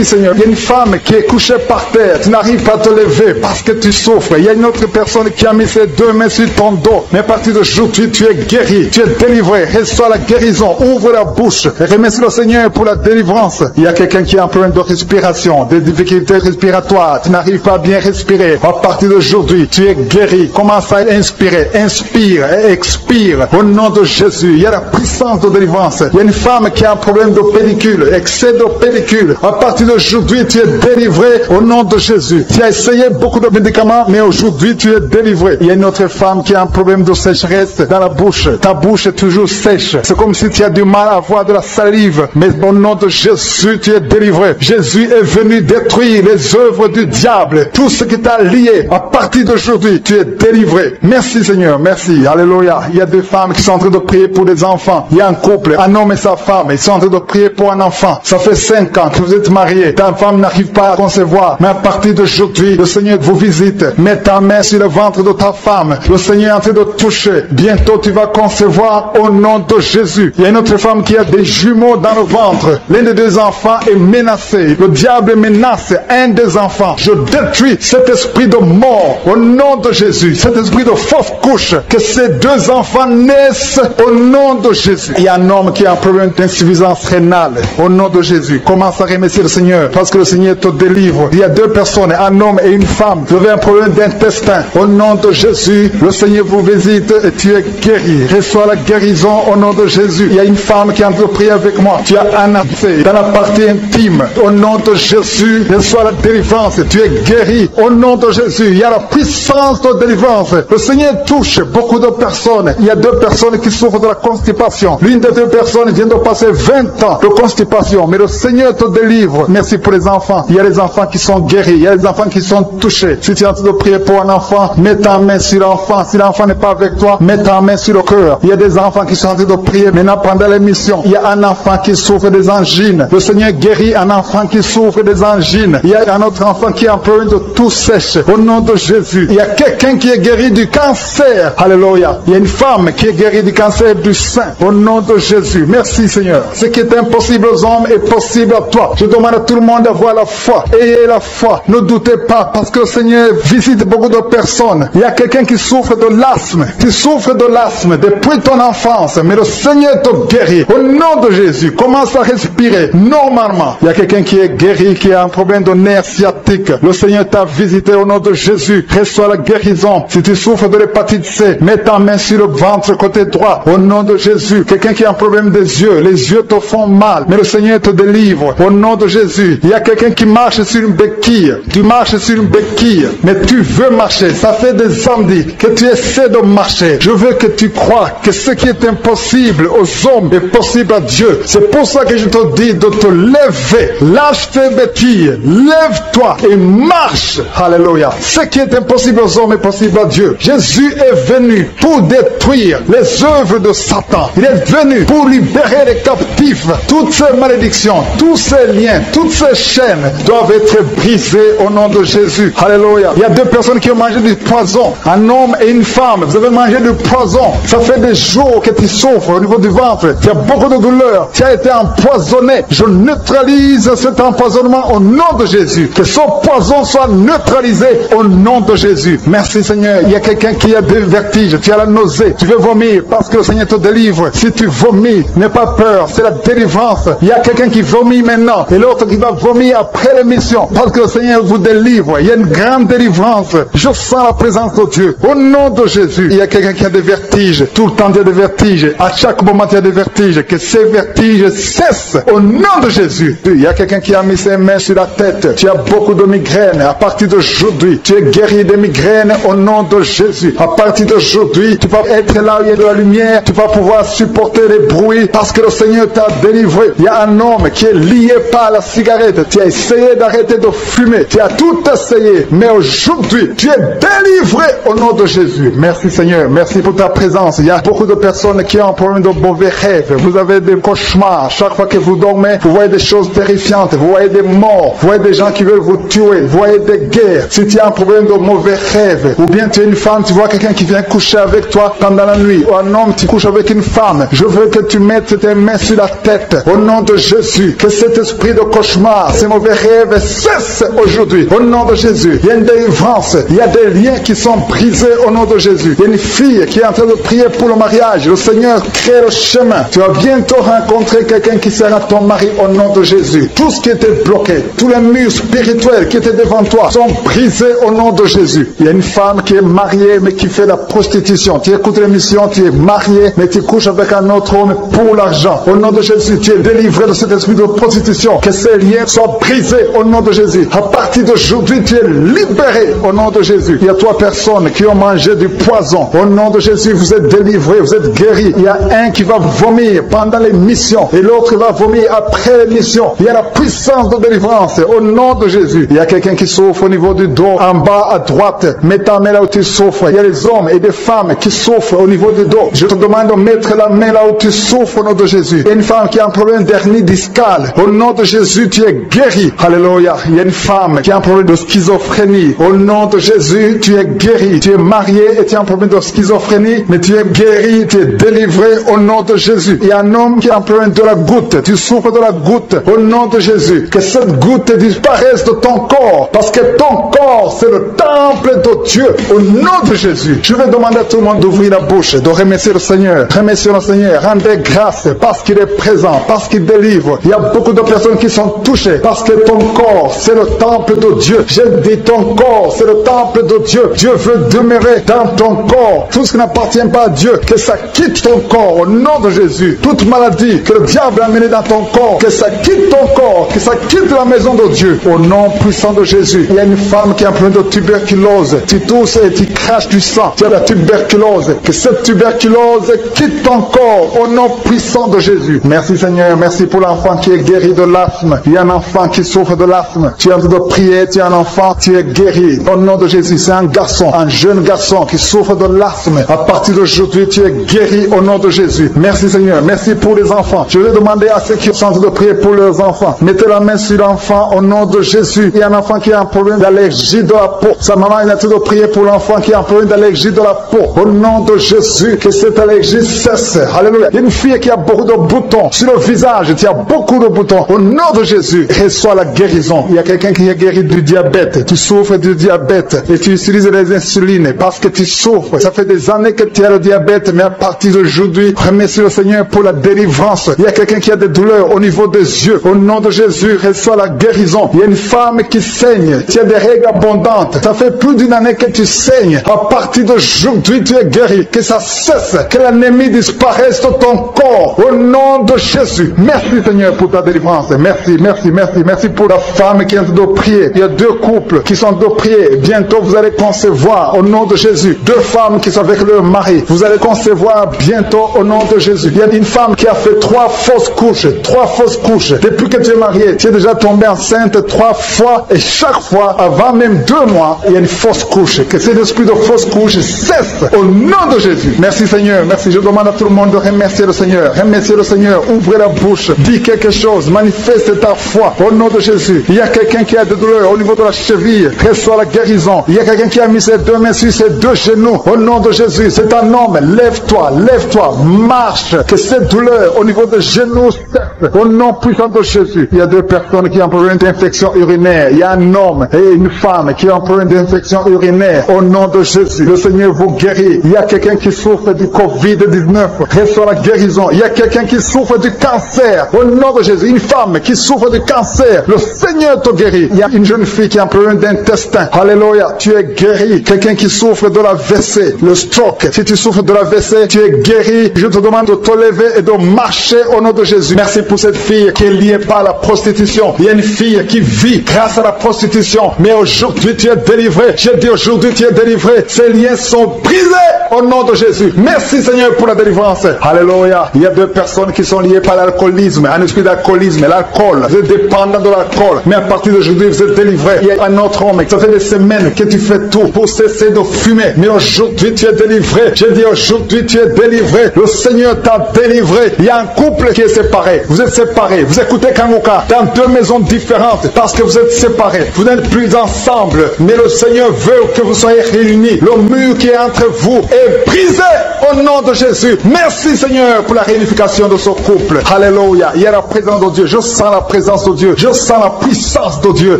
Seigneur. Il y a une femme qui est couchée par terre. Tu n'arrives pas à te lever parce que tu souffres. Il y a une autre personne qui a mis ses deux mains sur ton dos. Mais à partir d'aujourd'hui, tu es guéri. Tu es délivré. Reçois la guérison. Ouvre la bouche. Et remercie le Seigneur pour la délivrance. Il y a quelqu'un qui a un problème de respiration, des difficultés respiratoires. Tu n'arrives pas à bien respirer. À partir d'aujourd'hui, tu es guéri. Commence à inspirer. Inspire et expire. Au nom de Jésus, il y a la puissance de délivrance. Il y a une femme qui a un problème de pellicule, excès de pellicule. À partir d'aujourd'hui, tu es délivré au nom de Jésus. Tu as essayé beaucoup de médicaments, mais aujourd'hui, tu es délivré. Il y a une autre femme qui a un problème de sécheresse dans la bouche. Ta bouche est toujours sèche. C'est comme si tu as du mal à avoir de la salive. Mais au nom de Jésus, tu es délivré. Jésus est venu détruire les œuvres du diable. Tout ce qui t'a lié, à partir d'aujourd'hui, tu es délivré. Merci, Seigneur. Merci. Alléluia. Il y a deux femmes qui sont en train de prier pour des enfants. Il y a un couple, un homme et sa femme. Ils sont en train de prier pour un enfant. Ça fait 5 ans que vous êtes mariés. Ta femme n'arrive pas à concevoir. Mais à partir d'aujourd'hui, le Seigneur vous visite. Mets ta main sur le ventre de ta femme. Le Seigneur est en train de toucher. Bientôt, tu vas concevoir au nom de Jésus. Il y a une autre femme qui a des jumeaux dans le ventre. L'un des deux enfants est menacé. Le diable menace un des enfants. Je détruis cet esprit de mort au nom de Jésus. Cet esprit de fausse couche. Que ces deux enfants naissent au nom de Jésus. Il y a un homme qui a un problème d'insuffisance rénale. Au nom de Jésus. Commence à remercier le Seigneur parce que le Seigneur te délivre. Il y a deux personnes, un homme et une femme. Vous avez un problème d'intestin. Au nom de Jésus, le Seigneur vous visite et tu es guéri. Reçois la guérison au nom de Jésus. Il y a une femme qui est en train de prier avec moi. Tu as un abcès dans la partie intime. Au nom de Jésus, reçois la délivrance. Tu es guéri. Au nom de Jésus, il y a la puissance de délivrance. Le Seigneur touche beaucoup de personnes. Il y a deux personnes qui souffrent de la constipation. L'une des deux personnes vient de passer 20 ans de constipation. Mais le Seigneur te délivre. Merci pour les enfants. Il y a les enfants qui sont guéris. Il y a les enfants qui sont touchés. Si tu es en train de prier pour un enfant, mets ta main sur l'enfant. Si l'enfant n'est pas avec toi, mets ta main sur le cœur. Il y a des enfants qui sont en train de prier. Maintenant, pendant l'émission, il y a un enfant qui souffre des angines. Le Seigneur guérit un enfant qui souffre des angines. Il y a un autre enfant qui a un problème de tout sèche. Au nom de Jésus. Il y a quelqu'un qui est guéri du cancer. Alléluia. Il y a une femme qui est guérie du cancer du sein. Au nom de Jésus. Merci, Seigneur. Ce qui est impossible aux hommes est possible à toi. Je demande à tout le monde d'avoir la foi. Ayez la foi. Ne doutez pas parce que le Seigneur visite beaucoup de personnes. Il y a quelqu'un qui souffre de l'asthme. Tu souffres de l'asthme depuis ton enfance. Mais le Seigneur te guérit. Au nom de Jésus. Commence à respirer normalement. Il y a quelqu'un qui est guéri, qui a un problème de nerf sciatique. Le Seigneur t'a visité au nom de Jésus. Reçois la guérison. Si tu souffres de l'hépatite C, mets ta main sur le ventre côté droit. Au nom de Jésus. Quelqu'un qui a un problème des yeux. Les yeux te font mal. Mais le Seigneur te délivre. Au nom de Jésus. Il y a quelqu'un qui marche sur une béquille. Tu marches sur une béquille. Mais tu veux marcher. Ça fait des samedis que tu essaies de marcher. Je veux que tu crois que ce qui est impossible aux hommes est possible à Dieu. C'est pour ça que je il te dit de te lever. Lâche tes bêtises. Lève-toi et marche. Alléluia. Ce qui est impossible aux hommes est possible à Dieu. Jésus est venu pour détruire les œuvres de Satan. Il est venu pour libérer les captifs. Toutes ces malédictions, tous ces liens, toutes ces chaînes doivent être brisées au nom de Jésus. Alléluia. Il y a deux personnes qui ont mangé du poison. Un homme et une femme. Vous avez mangé du poison. Ça fait des jours que tu souffres au niveau du ventre. Tu as beaucoup de douleur. Tu as été empoisonné. Je neutralise cet empoisonnement au nom de Jésus. Que ce poison soit neutralisé au nom de Jésus. Merci Seigneur. Il y a quelqu'un qui a des vertiges. Tu as la nausée. Tu veux vomir parce que le Seigneur te délivre. Si tu vomis, n'aie pas peur. C'est la délivrance. Il y a quelqu'un qui vomit maintenant et l'autre qui va vomir après l'émission parce que le Seigneur vous délivre. Il y a une grande délivrance. Je sens la présence de Dieu. Au nom de Jésus. Il y a quelqu'un qui a des vertiges. Tout le temps il y a des vertiges. À chaque moment il y a des vertiges. Que ces vertiges cessent. Au nom de Jésus. Il y a quelqu'un qui a mis ses mains sur la tête. Tu as beaucoup de migraines. À partir d'aujourd'hui, tu es guéri des migraines au nom de Jésus. À partir d'aujourd'hui, tu vas être là où il y a de la lumière. Tu vas pouvoir supporter les bruits parce que le Seigneur t'a délivré. Il y a un homme qui est lié par la cigarette. Tu as essayé d'arrêter de fumer. Tu as tout essayé. Mais aujourd'hui, tu es délivré au nom de Jésus. Merci Seigneur. Merci pour ta présence. Il y a beaucoup de personnes qui ont un problème de mauvais rêves. Vous avez des cauchemars. Chaque fois que vous dormez, vous voyez des choses terrifiantes. Vous voyez des morts. Vous voyez des gens qui veulent vous tuer. Vous voyez des guerres. Si tu as un problème de mauvais rêves, ou bien tu es une femme, tu vois quelqu'un qui vient coucher avec toi pendant la nuit, ou un homme, tu couches avec une femme, je veux que tu mettes tes mains sur la tête au nom de Jésus. Que cet esprit de cauchemar, ces mauvais rêves cessent aujourd'hui au nom de Jésus. Il y a une délivrance. Il y a des liens qui sont brisés au nom de Jésus. Il y a une fille qui est en train de prier pour le mariage. Le Seigneur crée le chemin. Tu vas bientôt rencontrer quelqu'un qui sera ton mari au nom de Jésus. Tout ce qui était bloqué, tous les murs spirituels qui étaient devant toi sont brisés au nom de Jésus. Il y a une femme qui est mariée mais qui fait la prostitution. Tu écoutes l'émission, tu es marié mais tu couches avec un autre homme pour l'argent. Au nom de Jésus, tu es délivré de cet esprit de prostitution. Que ces liens soient brisés au nom de Jésus. À partir d'aujourd'hui, tu es libéré au nom de Jésus. Il y a 3 personnes qui ont mangé du poison. Au nom de Jésus, vous êtes délivrés, vous êtes guéris. Il y a un qui va vomir pendant l'émission et l'autre va vomir après l'émission. Il y a la puissance de délivrance au nom de Jésus. Il y a quelqu'un qui souffre au niveau du dos, en bas à droite. Mets ta main là où tu souffres. Il y a des hommes et des femmes qui souffrent au niveau du dos. Je te demande de mettre la main là où tu souffres au nom de Jésus. Il y a une femme qui a un problème d'hernie discale. Au nom de Jésus, tu es guéri. Alléluia. Il y a une femme qui a un problème de schizophrénie. Au nom de Jésus, tu es guéri. Tu es marié et tu as un problème de schizophrénie, mais tu es guéri, tu es délivré au nom de Jésus. Il y a un homme qui a un problème de la goutte. Tu souffres de la goutte. Au nom de Jésus, que cette goutte disparaisse de ton corps, parce que ton corps, c'est le temple de Dieu. Au nom de Jésus, je vais demander à tout le monde d'ouvrir la bouche, de remercier le Seigneur. Remercier le Seigneur. Rendez grâce parce qu'il est présent, parce qu'il délivre. Il y a beaucoup de personnes qui sont touchées parce que ton corps, c'est le temple de Dieu. Je dis ton corps, c'est le temple de Dieu. Dieu veut demeurer dans ton corps. Tout ce qui n'appartient pas à Dieu, que ça quitte ton corps au nom de Jésus. Toute maladie que le diable a amenée dans ton corps, que ça quitte ton corps, que ça quitte la maison de Dieu. Au nom puissant de Jésus. Il y a une femme qui a un problème de tuberculose. Tu tousses et tu craches du sang. Tu as la tuberculose. Que cette tuberculose quitte ton corps au nom puissant de Jésus. Merci Seigneur. Merci pour l'enfant qui est guéri de l'asthme. Il y a un enfant qui souffre de l'asthme. Tu es en train de prier. Tu es un enfant. Tu es guéri. Au nom de Jésus. C'est un garçon, un jeune garçon qui souffre de l'asthme. À partir d'aujourd'hui, tu es guéri au nom de Jésus. Merci Seigneur. Merci pour les enfants. Je vais demander à ceux qui sont en train de prier pour leurs enfants. Mettez la main sur l'enfant au nom de Jésus. Il y a un enfant qui a un problème d'allergie de la peau. Sa maman est en train de prier pour l'enfant qui a un problème d'allergie de la peau. Au nom de Jésus, que cette allergie cesse. Alléluia. Il y a une fille qui a beaucoup de boutons sur le visage. Tu as beaucoup de boutons. Au nom de Jésus, reçois la guérison. Il y a quelqu'un qui est guéri du diabète. Tu souffres du diabète et tu utilises les insulines parce que tu souffres. Ça fait des années que tu as le diabète, mais à partir d'aujourd'hui, remercie le Seigneur pour la délivrance. Il y a quelqu'un qui a des douleurs au niveau des yeux. Au nom de Jésus, reçois la guérison. Il y a une femme qui saigne. Tu as des règles abondantes. Ça fait plus d'une année que tu saignes. À partir d'aujourd'hui, tu es guéri. Que ça cesse. Que l'ennemi disparaisse de ton corps. Au nom de Jésus. Merci Seigneur pour ta délivrance. Merci, merci, merci. Merci pour la femme qui est en train de prier. Il y a 2 couples qui sont en train de prier. Bientôt, vous allez concevoir au nom de Jésus. 2 femmes qui sont avec leur mari. Vous allez concevoir bientôt au nom de Jésus. Il y a une femme qui a fait 3 fausses couches. couches, 3 fausses couches. Depuis que tu es marié, tu es déjà tombé enceinte 3 fois et chaque fois, avant même 2 mois, il y a une fausse couche. Que cet esprit de fausse couche cesse au nom de Jésus. Merci Seigneur, merci. Je demande à tout le monde de remercier le Seigneur. Remercier le Seigneur, ouvrez la bouche, dis quelque chose, manifeste ta foi au nom de Jésus. Il y a quelqu'un qui a des douleurs au niveau de la cheville, reçoit la guérison. Il y a quelqu'un qui a mis ses 2 mains sur ses 2 genoux au nom de Jésus. C'est un homme, lève-toi, lève-toi, marche. Que cette douleur au niveau des genoux cesse au nom puissant de Jésus. Il y a 2 personnes qui ont un problème d'infection urinaire. Il y a un homme et une femme qui ont un problème d'infection urinaire au nom de Jésus. Le Seigneur vous guérit. Il y a quelqu'un qui souffre du Covid-19, reçoit la guérison. Il y a quelqu'un qui souffre du cancer au nom de Jésus. Une femme qui souffre du cancer, le Seigneur te guérit. Il y a une jeune fille qui a un problème d'intestin. Alléluia, tu es guéri. Quelqu'un qui souffre de la l'AVC, le stroke. Si tu souffres de l'AVC, tu es guéri. Je te demande de te lever et de marcher au nom de Jésus. Merci pour cette fille qui est liée par la prostitution. Il y a une fille qui vit grâce à la prostitution, mais aujourd'hui tu es délivré. Je dis aujourd'hui tu es délivré. Ces liens sont brisés au nom de Jésus. Merci Seigneur pour la délivrance. Alléluia. Il y a 2 personnes qui sont liées par l'alcoolisme, un esprit d'alcoolisme, l'alcool. Vous êtes dépendant de l'alcool, mais à partir d'aujourd'hui vous êtes délivré. Il y a un autre homme, ça fait des semaines que tu fais tout pour cesser de fumer, mais aujourd'hui tu es délivré. Je dis aujourd'hui tu es délivré. Le Seigneur t'a délivré. Il y a un couple qui est séparé. Vous êtes séparés. Vous écoutez Kanguka dans 2 maisons différentes parce que vous êtes séparés. Vous n'êtes plus ensemble, mais le Seigneur veut que vous soyez réunis. Le mur qui est entre vous est brisé au nom de Jésus. Merci Seigneur pour la réunification de ce couple. Alléluia. Il y a la présence de Dieu. Je sens la présence de Dieu. Je sens la puissance de Dieu.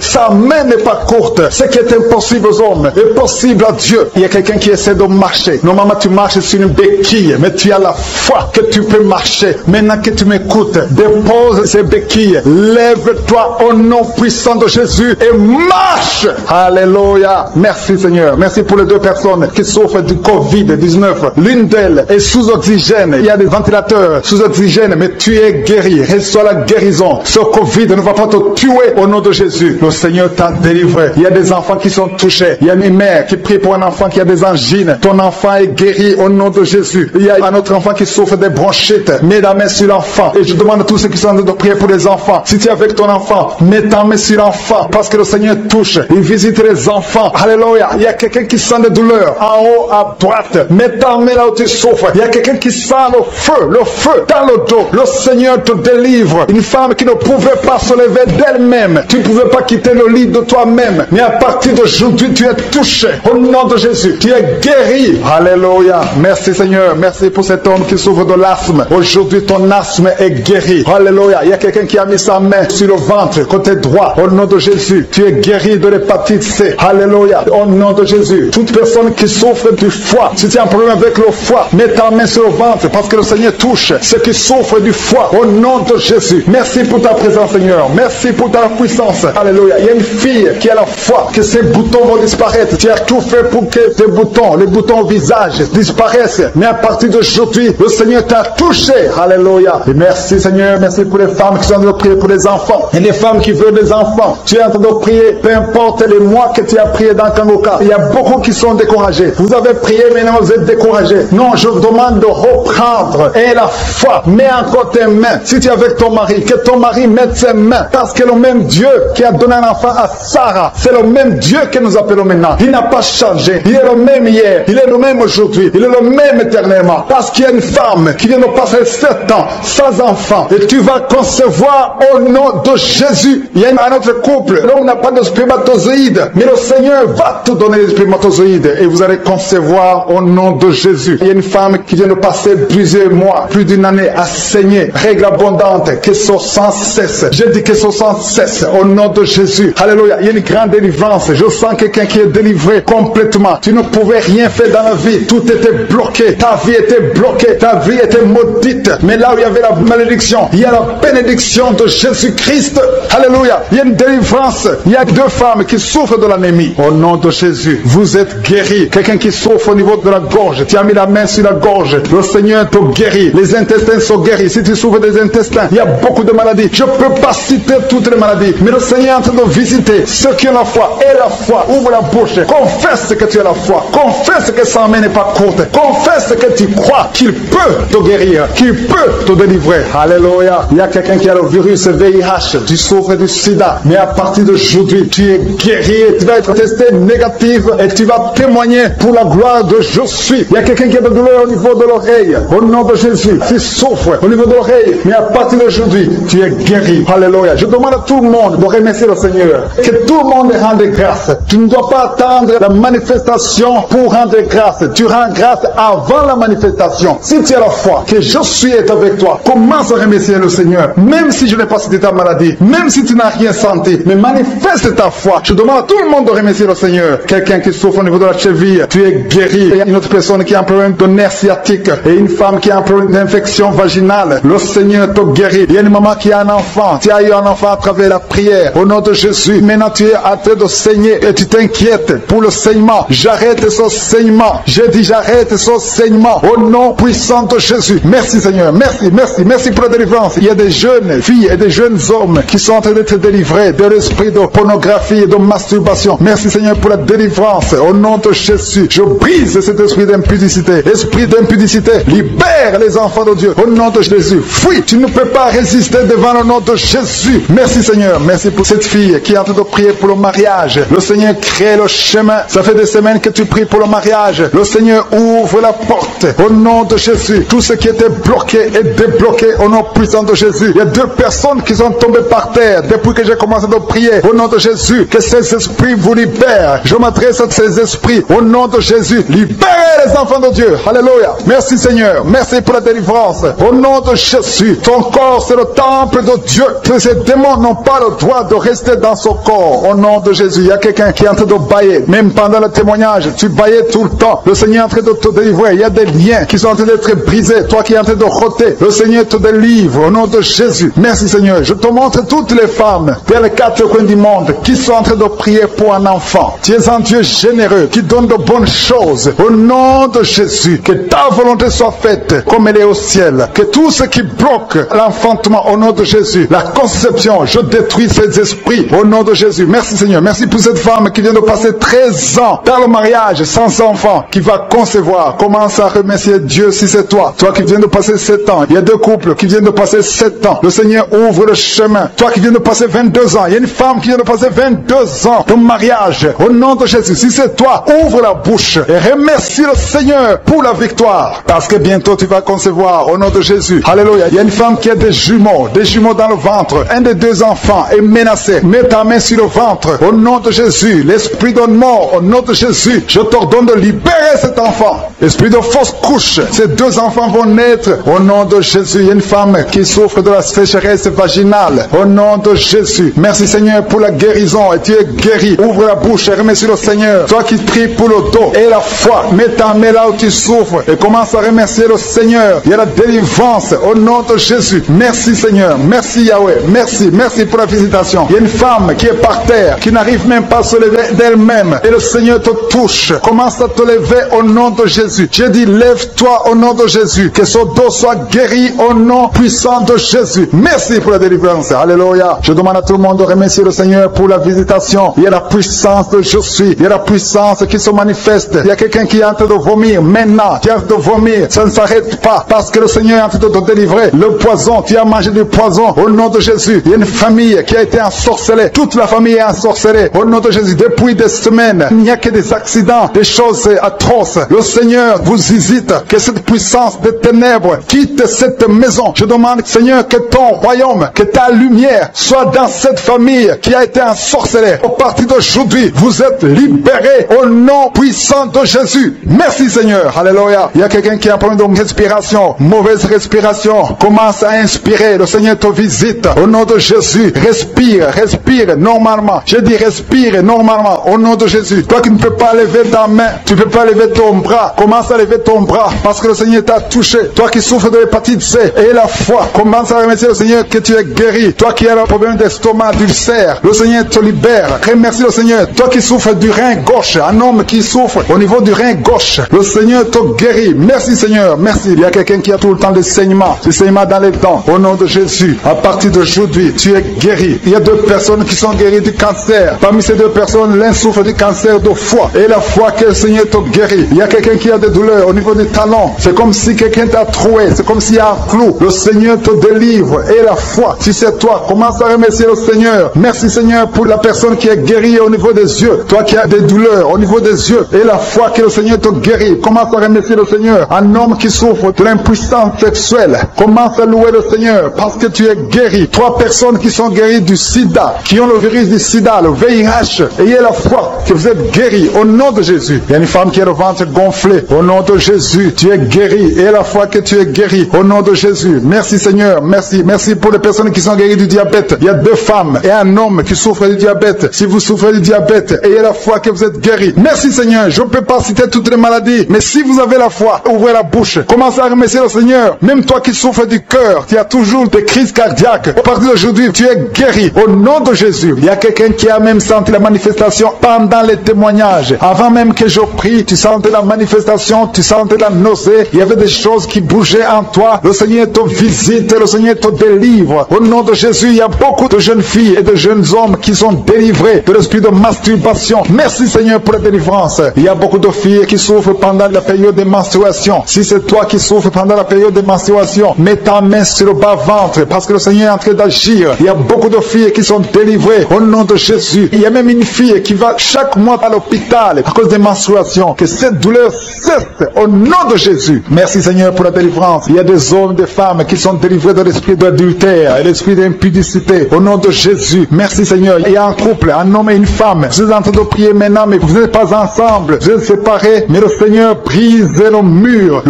Sa main n'est pas courte. Ce qui est impossible aux hommes est possible à Dieu. Il y a quelqu'un qui essaie de marcher. Normalement tu marches sur une béquille, mais tu as la foi que tu peux marcher. Maintenant que tu m'écoutes, dépose ces béquilles. Lève-toi au nom puissant de Jésus et marche. Alléluia. Merci Seigneur. Merci pour les 2 personnes qui souffrent du Covid-19. L'une d'elles est sous oxygène. Il y a des ventilateurs sous oxygène, mais tu es guéri. Reçois la guérison. Ce Covid ne va pas te tuer au nom de Jésus. Le Seigneur t'a délivré. Il y a des enfants qui sont touchés. Il y a une mère qui prie pour un enfant qui a des angines. Ton enfant est guéri au nom de Jésus. Il y a un autre enfant qui souffre des bronchites. Mets la main sur l'enfant. Et je demande à tous ceux qui sont en train de prier pour les enfants. Si tu es avec ton enfant, mets ta main sur l'enfant. Parce que le Seigneur touche. Il visite les enfants. Alléluia. Il y a quelqu'un qui sent des douleurs. En haut, à droite. Mets ta main là où tu souffres. Il y a quelqu'un qui sent le feu dans le dos. Le Seigneur te délivre. Une femme qui ne pouvait pas se lever d'elle-même. Tu ne pouvais pas quitter le lit de toi-même. Mais à partir d'aujourd'hui, tu es touché. Au nom de Jésus, tu es guéri. Alléluia. Merci Seigneur. Merci pour cet homme qui souffre de l'asthme. Aujourd'hui, ton asthme est guéri. Alléluia. Il y a quelqu'un qui a mis sa main sur le ventre, côté droit. Au nom de Jésus, tu es guéri de l'hépatite C. Alléluia. Au nom de Jésus. Toute personne qui souffre du foie, si tu as un problème avec le foie, mets ta main sur le ventre parce que le Seigneur touche ceux qui souffrent du foie. Au nom de Jésus. Merci pour ta présence Seigneur. Merci pour ta puissance. Alléluia. Il y a une fille qui a la foi que ses boutons vont disparaître. Tu as tout fait pour que tes boutons, les boutons au visage disparaissent. Mais à partir d'aujourd'hui, le Seigneur t'a touché. Alléluia. Et merci Seigneur. Merci pour les femmes qui sont en train de prier pour les enfants. Et les femmes qui veulent des enfants. Tu es en train de prier. Peu importe les mois que tu as prié dans Kanguka. Il y a beaucoup qui sont découragés. Vous avez prié, maintenant vous êtes découragés. Non, je vous demande de reprendre. Et la foi. Mets encore tes mains. Si tu es avec ton mari, que ton mari mette ses mains. Parce que le même Dieu qui a donné un enfant à Sarah, c'est le même Dieu que nous appelons maintenant. Il n'a pas changé. Il est le même hier. Il est le même aujourd'hui. Il est le même éternellement. Parce qu'il y a une femme qui vient de passer 7 ans sans enfant. Et tu vas concevoir au nom de Jésus. Il y a un autre couple. L'homme n'a pas de spermatozoïdes. Mais le Seigneur va te donner les spermatozoïdes. Et vous allez concevoir au nom de Jésus. Il y a une femme qui vient de passer plusieurs mois, plus d'une année à saigner. Règle abondante. Que ce sans cesse. Je dis que ce sans cesse. Au nom de Jésus. Alléluia. Il y a une grande délivrance. Je sens quelqu'un qui est délivré complètement. Tu ne pouvais rien faire dans la vie. Tout était bloqué. Ta vie était bloquée. Ta vie était maudite. Mais là où il y avait la malédiction, il y a la bénédiction de Jésus-Christ. Alléluia. Il y a une délivrance. Il y a 2 femmes qui souffrent de l'anémie. Au nom de Jésus, vous êtes guéris. Quelqu'un qui souffre au niveau de la gorge. Tu as mis la main sur la gorge. Le Seigneur te guérit. Les intestins sont guéris. Si tu souffres des intestins, il y a beaucoup de maladies. Je ne peux pas citer toutes les maladies. Mais le Seigneur est en train de visiter ceux qui ont la foi. Et la foi. Ouvre la bouche. Confesse que tu as la foi. Confesse que sa main n'est pas courte. Confesse que tu crois qu'il peut te guérir, qu'il peut te délivrer. Alléluia. Il y a quelqu'un qui a le virus VIH. Tu souffres du sida. Mais à partir d'aujourd'hui, tu es guéri et tu vas être testé négatif et tu vas témoigner pour la gloire de je suis. Il y a quelqu'un qui a de douleur au niveau de l'oreille. Au nom de Jésus, tu souffres au niveau de l'oreille. Mais à partir d'aujourd'hui, tu es guéri. Alléluia. Je demande à tout le monde de remercier le Seigneur. Que tout le monde rende grâce. Tu ne dois pas attendre la manifestation pour rendre grâce. Tu rends grâce avant la manifestation. Si tu as la foi, que je suis avec toi, commence à remercier le Seigneur. Même si je n'ai pas cité ta maladie, même si tu n'as rien senti, mais manifeste ta foi. Je demande à tout le monde de remercier le Seigneur. Quelqu'un qui souffre au niveau de la cheville, tu es guéri. Il y a une autre personne qui a un problème de nerf sciatique et une femme qui a un problème d'infection vaginale. Le Seigneur te guérit. Il y a une maman qui a un enfant. Tu as eu un enfant à travers la prière. Au nom de Jésus, maintenant tu es en train de saigner et tu t'inquiètes pour le saignement. J'arrête ce saignement. J'ai dit j'arrête ce saignement. Au nom puissant de Jésus. Merci Seigneur. Merci, merci, merci pour la délivrance. Il y a des jeunes filles et des jeunes hommes qui sont en train d'être délivrés de l'esprit de pornographie et de masturbation. Merci Seigneur pour la délivrance. Au nom de Jésus, je brise cet esprit d'impudicité. Esprit d'impudicité, libère les enfants de Dieu. Au nom de Jésus, fuis. Tu ne peux pas résister devant le nom de Jésus. Merci Seigneur. Merci pour cette fille qui est en train de prier pour le mariage. Le Seigneur crée le chemin. Ça fait des semaines que tu pries pour le mariage. Le Seigneur ouvre la porte. Au nom de Jésus, tout ce qui était bloqué est débloqué au nom puissant de Jésus. Il y a 2 personnes qui sont tombées par terre depuis que j'ai commencé de prier. Au nom de Jésus, que ces esprits vous libèrent. Je m'adresse à ces esprits. Au nom de Jésus, libérez les enfants de Dieu. Alléluia. Merci Seigneur. Merci pour la délivrance. Au nom de Jésus, ton corps c'est le temple de Dieu. Que ces démons n'ont pas le droit de rester dans son corps. Au nom de Jésus, il y a quelqu'un qui est en train de bailler. Même pendant le témoignage, tu baillais tout le temps. Le Seigneur est en train de te délivrer. Il y a des liens qui sont en train d'être brisés. Toi qui es en train de rôter, le Seigneur te délivre. Au nom de Jésus. Merci Seigneur. Je te montre toutes les femmes vers les 4 coins du monde qui sont en train de prier pour un enfant. Tu es un Dieu généreux qui donne de bonnes choses. Au nom de Jésus, que ta volonté soit faite comme elle est au ciel. Que tout ce qui bloque l'enfantement au nom de Jésus, la conception, je détruis ces esprits au nom de Jésus. Merci Seigneur. Merci pour cette femme qui vient de passer 13 ans dans le mariage sans enfant, qui va concevoir. Commence à remercier Dieu si c'est toi. Toi qui viens de passer 7 ans. Il y a 2 couples qui viennent de passer 7 ans. Le Seigneur ouvre le chemin. Toi qui viens de passer 22 ans. Il y a une femme qui vient de passer 22 ans de mariage. Au nom de Jésus, si c'est toi, ouvre la bouche et remercie le Seigneur pour la victoire. Parce que bientôt tu vas concevoir au nom de Jésus. Alléluia. Il y a une femme qui a des jumeaux dans le ventre. Un des 2 enfants est menacé. Mets ta main sur le ventre. Au nom de Jésus, l'esprit de mort, au nom de Jésus, je t'ordonne de libérer cet enfant. Esprit de fausse couche, ces 2 enfants vont naître. Au nom de Jésus, il y a une femme qui souffre de la sécheresse vaginale. Au nom de Jésus, merci Seigneur pour la guérison. Et tu es guéri. Ouvre la bouche et remercie le Seigneur. Toi qui pries pour le dos et la foi, mets ta main là où tu souffres et commence à remercier le Seigneur. Il y a la délivrance au nom de Jésus. Merci Seigneur. Merci Yahweh. Merci. Merci pour la visitation. Il y a une femme qui est par terre, qui n'arrive même pas à se lever d'elle-même. Et le Seigneur te touche. Commence à te lever au nom de Jésus. J'ai dit, lève-toi au nom de Jésus. Que son dos soit guéri au nom puissant de Jésus. Merci pour la délivrance. Alléluia. Je demande à tout le monde de remercier le Seigneur pour la visitation. Il y a la puissance de je suis. Il y a la puissance qui se manifeste. Il y a quelqu'un qui est en train de vomir maintenant. Qui est en train de vomir. Ça ne s'arrête pas. Parce que le Seigneur est en train de te délivrer. Le poison. Tu as mangé du poison. Au nom de Jésus. Il y a une famille qui a été ensorcelée. Toute la famille est ensorcelée. Au nom de Jésus. Depuis des semaines. Il n'y a que des accidents. Des choses atroces. Le Seigneur vous visite. Que cette puissance des ténèbres quitte cette maison. Je demande, Seigneur, que ton royaume, que ta lumière soit dans cette famille qui a été ensorcelée. Au partir d'aujourd'hui, vous êtes libérés au nom puissant de Jésus. Merci Seigneur. Alléluia. Il y a quelqu'un qui a un problème de respiration. Mauvaise respiration. Commence à inspirer. Le Seigneur te visite. Au nom de Jésus. Respire. Respire normalement. Je dis respire normalement. Au nom de Jésus. Toi qui ne peux pas lever ta main. Tu ne peux pas lever ton bras. Commence à lever ton bras. Parce que le Seigneur t'a touché. Toi qui souffres de l'hépatite C. Et la foi. Commence à remercier le Seigneur que tu es guéri. Toi qui as un problème d'estomac, d'ulcère. Le Seigneur te libère. Remercie le Seigneur. Toi qui souffres du rein gauche. Un homme qui souffre au niveau du rein gauche. Le Seigneur te guérit. Merci Seigneur. Merci. Il y a quelqu'un qui a tout le temps des saignements. Des saignements dans les dents. Au nom de Jésus. À partir d'aujourd'hui, tu es guéri. Il y a 2 personnes qui sont guéries du cancer. Parmi ces 2 personnes, l'un souffre du cancer de foie. Et la foi que le Seigneur te guérit. Il y a quelqu'un qui a des douleurs au niveau des talons. C'est comme si quelqu'un t'a troué. C'est comme s'il y a un clou. Le Le Seigneur te délivre. Et la foi, si c'est toi, commence à remercier le Seigneur. Merci Seigneur pour la personne qui est guérie au niveau des yeux. Toi qui as des douleurs au niveau des yeux. Et la foi que le Seigneur te guérit. Commence à remercier le Seigneur. Un homme qui souffre de l'impuissance sexuelle. Commence à louer le Seigneur parce que tu es guéri. 3 personnes qui sont guéries du sida, qui ont le virus du sida, le VIH. Ayez la foi que vous êtes guéris au nom de Jésus. Il y a une femme qui a le ventre gonflé. Au nom de Jésus, tu es guéri. Et la foi que tu es guéri au nom de Jésus. Merci Seigneur. Merci. Merci pour les personnes qui sont guéries du diabète. Il y a 2 femmes et un homme qui souffrent du diabète. Si vous souffrez du diabète, ayez la foi que vous êtes guéris. Merci Seigneur. Je ne peux pas citer toutes les maladies, mais si vous avez la foi, ouvrez la bouche. Commencez à remercier le Seigneur. Même toi qui souffres du cœur, qui as toujours des crises cardiaques, à partir d'aujourd'hui, tu es guéri au nom de Jésus. Il y a quelqu'un qui a même senti la manifestation pendant les témoignages. Avant même que je prie, tu sentais la manifestation, tu sentais la nausée. Il y avait des choses qui bougeaient en toi. Le Seigneur te visite, le Seigneur te délivre. Au nom de Jésus, il y a beaucoup de jeunes filles et de jeunes hommes qui sont délivrés de l'esprit de masturbation. Merci Seigneur pour la délivrance. Il y a beaucoup de filles qui souffrent pendant la période de menstruation. Si c'est toi qui souffres pendant la période de menstruation, mets ta main sur le bas-ventre parce que le Seigneur est en train d'agir. Il y a beaucoup de filles qui sont délivrées au nom de Jésus. Il y a même une fille qui va chaque mois à l'hôpital à cause des menstruations. Que cette douleur cesse au nom de Jésus. Merci Seigneur pour la délivrance. Il y a des hommes, des femmes qui sont délivrés de l'esprit d'adultère et l'esprit d'impudicité au nom de Jésus. Merci Seigneur. Il y a un couple, un homme et une femme. Vous êtes en train de prier maintenant, mais vous n'êtes pas ensemble. Vous êtes séparés, mais le Seigneur brise le mur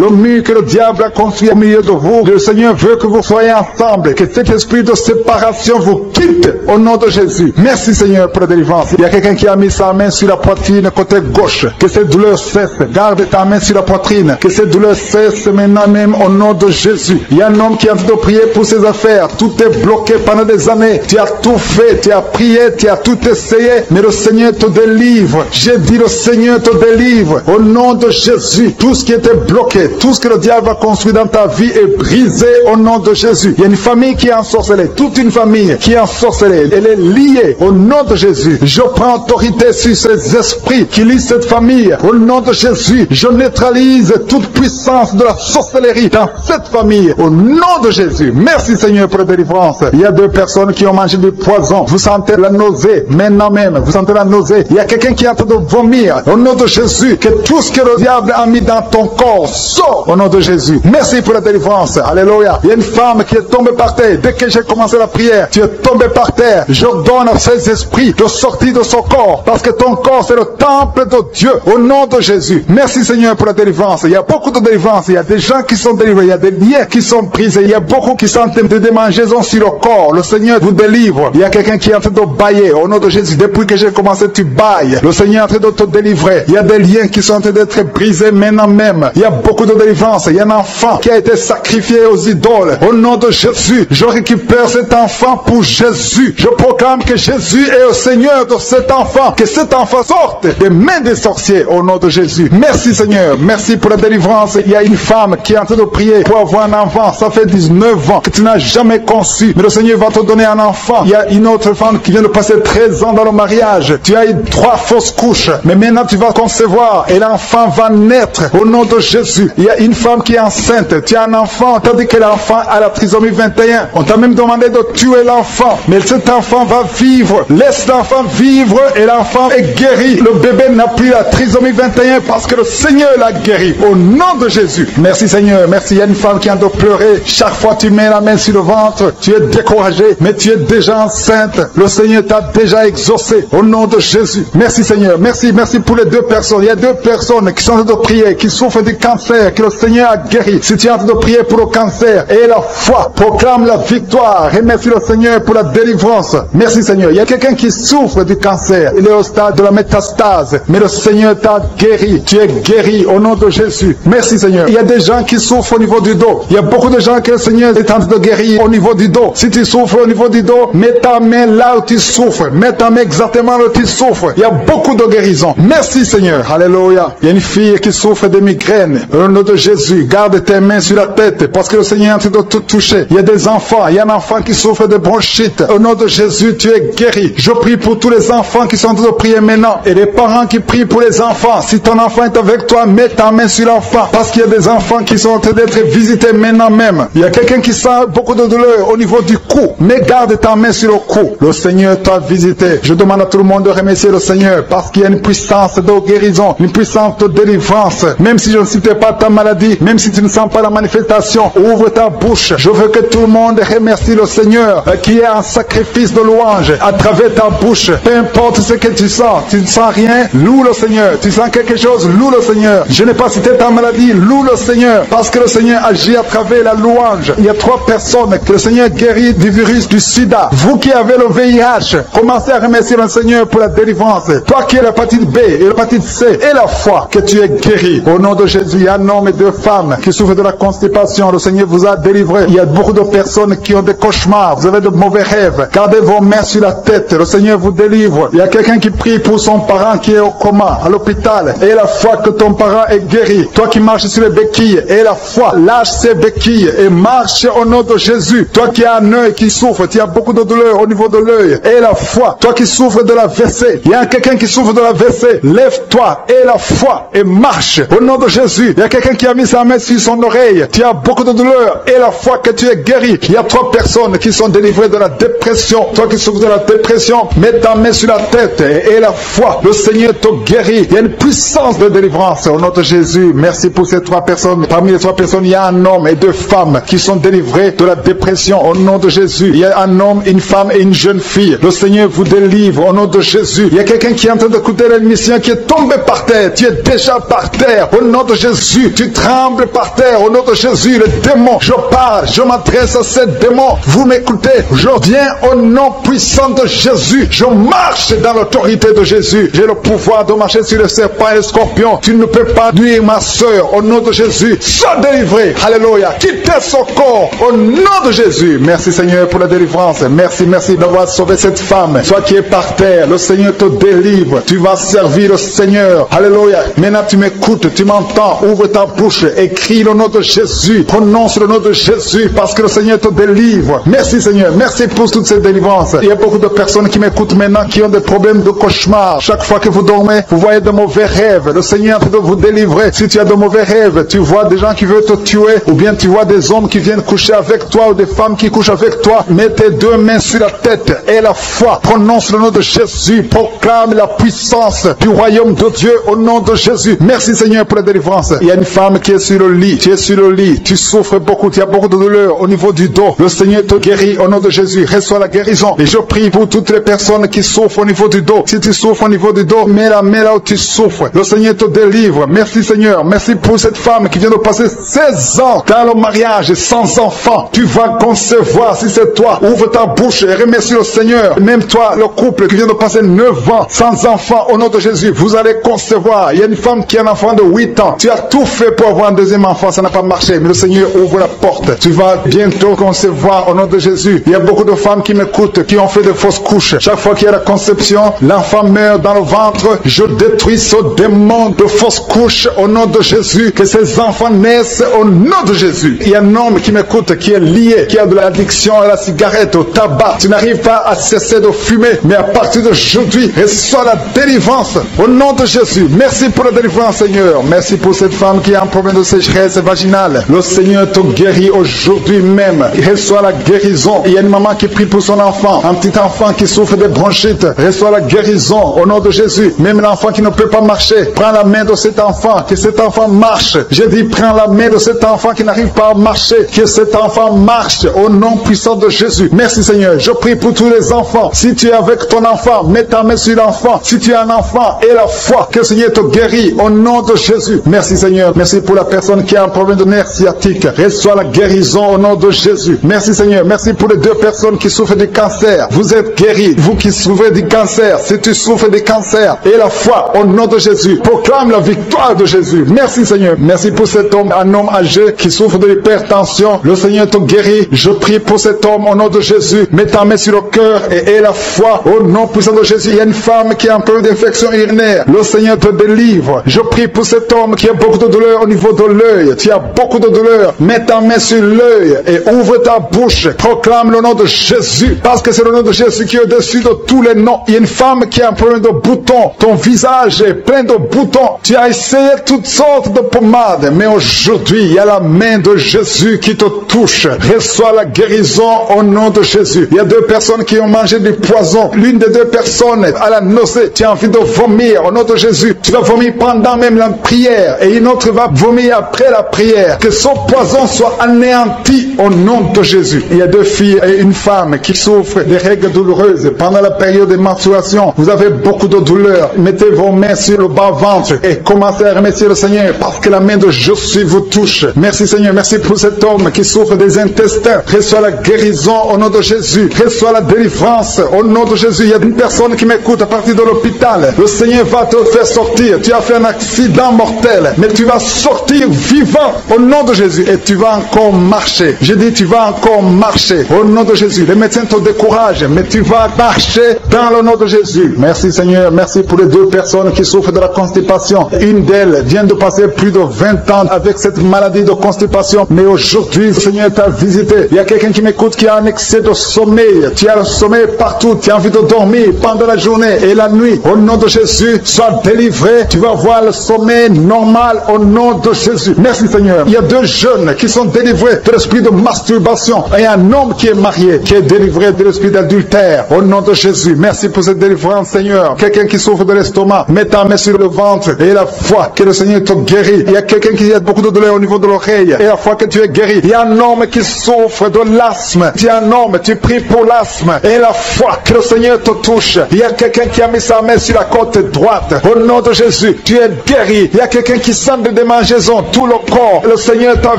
que le diable a construit au milieu de vous. Le Seigneur veut que vous soyez ensemble, que cet esprit de séparation vous quitte au nom de Jésus. Merci Seigneur pour la délivrance. Il y a quelqu'un qui a mis sa main sur la poitrine côté gauche. Que cette douleur cesse. Garde ta main sur la poitrine. Que cette douleur cesse maintenant même au nom de Jésus. Il y a un homme qui est en train de prier pour ses affaires. Tout est bloqué pendant des années. Tu as tout fait, tu as prié, tu as tout essayé, mais le Seigneur te délivre. J'ai dit le Seigneur te délivre. Au nom de Jésus, tout ce qui était bloqué, tout ce que le diable a construit dans ta vie est brisé au nom de Jésus. Il y a une famille qui est ensorcelée, toute une famille qui est ensorcelée. Elle est liée au nom de Jésus. Je prends autorité sur ces esprits qui lient cette famille. Au nom de Jésus, je neutralise toute puissance de la sorcellerie dans cette famille. Au nom de Jésus. Merci Seigneur pour la délivrance. Il y a 2 personnes qui ont mangé du poison. Vous sentez la nausée maintenant même. Vous sentez la nausée. Il y a quelqu'un qui est en train de vomir. Au nom de Jésus, que tout ce que le diable a mis dans ton corps sort au nom de Jésus. Merci pour la délivrance. Alléluia. Il y a une femme qui est tombée par terre. Dès que j'ai commencé la prière, tu es tombé par terre. Je donne à ces esprits de sortir de son corps. Parce que ton corps c'est le temple de Dieu. Au nom de Jésus. Merci Seigneur pour la délivrance. Il y a beaucoup de délivrance. Il y a des gens qui sont délivrés. Il y a des liens qui sont brisés. Il y a beaucoup qui sont de démangeaisons sur le corps. Le Seigneur vous délivre. Il y a quelqu'un qui est en train de bailler. Au nom de Jésus. Depuis que j'ai commencé, tu bailles. Le Seigneur est en train de te délivrer. Il y a des liens qui sont en train d'être brisés maintenant même. Il y a beaucoup de délivrance. Il y a un enfant qui a été sacrifié aux idoles. Au nom de Jésus, je récupère cet enfant pour Jésus. Je proclame que Jésus est le Seigneur de cet enfant. Que cet enfant sorte des mains des sorciers au nom de Jésus. Merci Seigneur. Merci pour la délivrance. Il y a une femme qui est en train de prier pour avoir un enfant. Ça fait 19 ans que tu n'as jamais conçu. Mais le Seigneur va te donner un enfant. Il y a une autre femme qui vient de passer 13 ans dans le mariage. Tu as eu 3 fausses couches. Mais maintenant tu vas concevoir et l'enfant va naître au nom de Jésus. Il y a une femme qui est enceinte. Tu as un enfant. Tandis que l'enfant a la trisomie 21. On t'a même demandé de tuer l'enfant. Mais cet enfant va vivre. Laisse l'enfant vivre et l'enfant est guéri. Le bébé n'a plus la trisomie 21 parce que le Seigneur l'a guéri. Au nom de Jésus. Merci Seigneur. Merci. Il y a une femme qui a de pleurer. Chaque fois tu mets la main sur le ventre, tu es découragé, mais tu es déjà enceinte. Le Seigneur t'a déjà exaucé. Au nom de Jésus. Merci Seigneur. Merci. Merci pour les 2 personnes. Il y a 2 personnes qui sont en train de prier, qui souffrent du cancer, que le Seigneur a guéri. Si tu es en train de prier pour le cancer, et la foi, proclame la victoire. Remercie le Seigneur pour la délivrance. Merci Seigneur. Il y a quelqu'un qui souffre du cancer. Il est au stade de la métastase. Mais le Seigneur t'a guéri. Tu es guéri au nom de Jésus. Merci Seigneur. Il y a des gens qui souffrent au niveau du dos. Il y a beaucoup de gens que le Seigneur est en train de guérir au niveau du dos. Si tu souffres au niveau du dos, mets ta main là où tu souffres. Mets ta main exactement là où tu souffres. Il y a beaucoup de guérisons. Merci Seigneur. Alléluia. Il y a une fille qui souffre de migraines. Au nom de Jésus, garde tes mains sur la tête parce que le Seigneur est en train de te toucher. Il y a des enfants. Il y a un enfant qui souffre de bronchite. Au nom de Jésus, tu es guéri. Je prie pour tous les enfants qui sont en train de prier maintenant. Et les parents qui prient pour les enfants. Si ton enfant est avec toi, mets ta main sur l'enfant. Parce qu'il y a des enfants qui sont en train d'être visités maintenant même. même. Il y a quelqu'un qui sent beaucoup de douleur au niveau du cou. Mais garde ta main sur le cou. Le Seigneur t'a visité. Je demande à tout le monde de remercier le Seigneur parce qu'il y a une puissance de guérison, une puissance de délivrance. Même si je ne citais pas ta maladie, même si tu ne sens pas la manifestation, ouvre ta bouche. Je veux que tout le monde remercie le Seigneur qui est un sacrifice de louange à travers ta bouche. Peu importe ce que tu ne sens rien, loue le Seigneur. Tu sens quelque chose, loue le Seigneur. Je n'ai pas cité ta maladie, loue le Seigneur parce que le Seigneur agit à travers la louange. Il y a 3 personnes que le Seigneur guérit du virus du sida. Vous qui avez le VIH, commencez à remercier le Seigneur pour la délivrance. Toi qui as l'hépatite B et l'hépatite C et la foi, que tu es guéri. Au nom de Jésus, il y a un homme et 2 femmes qui souffrent de la constipation. Le Seigneur vous a délivré. Il y a beaucoup de personnes qui ont des cauchemars. Vous avez de mauvais rêves. Gardez vos mains sur la tête. Le Seigneur vous délivre. Il y a quelqu'un qui prie pour son parent qui est au coma, à l'hôpital. Et la foi que ton parent est guéri. Toi qui marches sur les béquilles, et la foi, lâche ces béquilles et marche au nom de Jésus. Toi qui as un œil qui souffre, tu as beaucoup de douleur au niveau de l'œil. Et la foi, toi qui souffres de la WC, il y a quelqu'un qui souffre de la WC, lève-toi et la foi et marche au nom de Jésus. Il y a quelqu'un qui a mis sa main sur son oreille, tu as beaucoup de douleur et la foi que tu es guéri. Il y a 3 personnes qui sont délivrées de la dépression. Toi qui souffres de la dépression, mets ta main sur la tête et la foi, le Seigneur te guérit. Il y a une puissance de délivrance au nom de Jésus. Merci pour ces 3 personnes. Parmi les 3 personnes, il y a un homme et 2 femmes qui sont délivrés de la dépression au nom de Jésus. Il y a un homme, une femme et une jeune fille. Le Seigneur vous délivre au nom de Jésus. Il y a quelqu'un qui est en train d'écouter l'émission qui est tombé par terre. Tu es déjà par terre au nom de Jésus. Tu trembles par terre au nom de Jésus. Le démon, je parle, je m'adresse à ces démons. Vous m'écoutez, je viens au nom puissant de Jésus. Je marche dans l'autorité de Jésus. J'ai le pouvoir de marcher sur le serpent et le scorpion. Tu ne peux pas nuire ma soeur au nom de Jésus. Sois délivré. Alléluia. Quittez son corps au nom de Jésus. Merci Seigneur pour la délivrance. Merci d'avoir sauvé cette femme. Toi qui es par terre, le Seigneur te délivre. Tu vas servir le Seigneur. Alléluia. Maintenant tu m'écoutes, tu m'entends. Ouvre ta bouche, écris le nom de Jésus. Prononce le nom de Jésus parce que le Seigneur te délivre. Merci Seigneur. Merci pour toutes ces délivrances. Il y a beaucoup de personnes qui m'écoutent maintenant qui ont des problèmes de cauchemar. Chaque fois que vous dormez, vous voyez de mauvais rêves. Le Seigneur est en train de vous délivrer. Si tu as de mauvais rêves, tu vois des gens qui veulent te tuer ou bien tu vois des hommes qui viennent coucher avec toi ou des femmes qui couchent avec toi, mets tes 2 mains sur la tête et la foi. Prononce le nom de Jésus. Proclame la puissance du royaume de Dieu au nom de Jésus. Merci Seigneur pour la délivrance. Il y a une femme qui est sur le lit. Tu es sur le lit. Tu souffres beaucoup. Tu as beaucoup de douleur au niveau du dos. Le Seigneur te guérit au nom de Jésus. Reçois la guérison. Et je prie pour toutes les personnes qui souffrent au niveau du dos. Si tu souffres au niveau du dos, mets la main là où tu souffres. Le Seigneur te délivre. Merci Seigneur. Merci pour cette femme qui vient de passer 16 ans dans le mariage sans enfant. Tu vas concevoir si c'est toi. Ouvre ta bouche et remercie le Seigneur. Même toi, le couple qui vient de passer 9 ans sans enfant, au nom de Jésus, vous allez concevoir. Il y a une femme qui a un enfant de 8 ans. Tu as tout fait pour avoir un deuxième enfant, ça n'a pas marché. Mais le Seigneur ouvre la porte. Tu vas bientôt concevoir au nom de Jésus. Il y a beaucoup de femmes qui m'écoutent, qui ont fait de fausses couches. Chaque fois qu'il y a la conception, l'enfant meurt dans le ventre. Je détruis ce démon de fausses couches au nom de Jésus. Que ces enfants naissent au nom de Jésus. Il y a un homme qui m'écoute, qui est lié, qui a de l'addiction à la cigarette, au tabac. Tu n'arrives pas à cesser de fumer, mais à partir d'aujourd'hui, reçois la délivrance au nom de Jésus. Merci pour la délivrance, Seigneur. Merci pour cette femme qui a un problème de sécheresse vaginale. Le Seigneur te guérit aujourd'hui même. Reçois la guérison. Il y a une maman qui prie pour son enfant, un petit enfant qui souffre de bronchite. Reçois la guérison au nom de Jésus. Même l'enfant qui ne peut pas marcher, prends la main de cet enfant, que cet enfant marche. J'ai dit, prends la main de cet enfant qui n'arrive pas à marcher, que cet enfant marche au nom puissant de Jésus. Merci Seigneur. Je prie pour tous les enfants. Si tu es avec ton enfant, mets ta main sur l'enfant. Si tu es un enfant, et la foi, que le Seigneur te guérit au nom de Jésus. Merci Seigneur. Merci pour la personne qui a un problème de nerf sciatique. Reçois la guérison au nom de Jésus. Merci Seigneur. Merci pour les 2 personnes qui souffrent du cancer. Vous êtes guéris. Vous qui souffrez du cancer, si tu souffres du cancer, et la foi au nom de Jésus. Proclame la victoire de Jésus. Merci Seigneur. Merci pour cet homme, un homme âgé qui souffre de l'hypertension. Le Seigneur te guérit. Je prie pour cet homme au nom de Jésus. Mets ta main sur le cœur et aie la foi au nom puissant de Jésus. Il y a une femme qui a un peu d'infection urinaire. Le Seigneur te délivre. Je prie pour cet homme qui a beaucoup de douleur au niveau de l'œil. Tu as beaucoup de douleur. Mets ta main sur l'œil et ouvre ta bouche. Proclame le nom de Jésus. Parce que c'est le nom de Jésus qui est au-dessus de tous les noms. Il y a une femme qui a un problème de boutons. Ton visage est plein de boutons. Tu as essayé toutes sortes de pommades. Mais aujourd'hui, il y a la main de Jésus Jésus qui te touche. Reçois la guérison au nom de Jésus. Il y a 2 personnes qui ont mangé du poison. L'une des 2 personnes a la nausée. Tu as envie de vomir au nom de Jésus. Tu vas vomir pendant même la prière et une autre va vomir après la prière. Que son poison soit anéanti au nom de Jésus. Il y a 2 filles et une femme qui souffrent des règles douloureuses pendant la période de menstruation. Vous avez beaucoup de douleurs. Mettez vos mains sur le bas-ventre et commencez à remercier le Seigneur parce que la main de Jésus vous touche. Merci Seigneur, merci pour cet homme qui souffre des intestins. Reçois la guérison au nom de Jésus. Reçois la délivrance au nom de Jésus. Il y a une personne qui m'écoute à partir de l'hôpital. Le Seigneur va te faire sortir. Tu as fait un accident mortel, mais tu vas sortir vivant au nom de Jésus et tu vas encore marcher. Je dis tu vas encore marcher au nom de Jésus. Les médecins te découragent, mais tu vas marcher dans le nom de Jésus. Merci Seigneur, merci pour les 2 personnes qui souffrent de la constipation. Une d'elles vient de passer plus de 20 ans avec cette maladie de constipation, mais aujourd'hui le Seigneur t'a visité. Il y a quelqu'un qui m'écoute qui a un excès de sommeil. Tu as le sommeil partout, tu as envie de dormir pendant la journée et la nuit. Au nom de Jésus, sois délivré. Tu vas voir le sommeil normal au nom de Jésus. Merci Seigneur. Il y a 2 jeunes qui sont délivrés de l'esprit de masturbation et un homme qui est marié qui est délivré de l'esprit d'adultère au nom de Jésus. Merci pour cette délivrance Seigneur. Quelqu'un qui souffre de l'estomac, mets ta main sur le ventre et la foi que le Seigneur te guérit. Il y a quelqu'un qui a beaucoup de douleur au niveau de l'oreille et la foi que tu es guéri. Il y a un homme qui souffre de l'asthme. Tu es un homme, tu pries pour l'asthme et la foi que le Seigneur te touche. Il y a quelqu'un qui a mis sa main sur la côte droite. Au nom de Jésus, tu es guéri. Il y a quelqu'un qui sent des démangeaisons, tout le corps. Le Seigneur t'a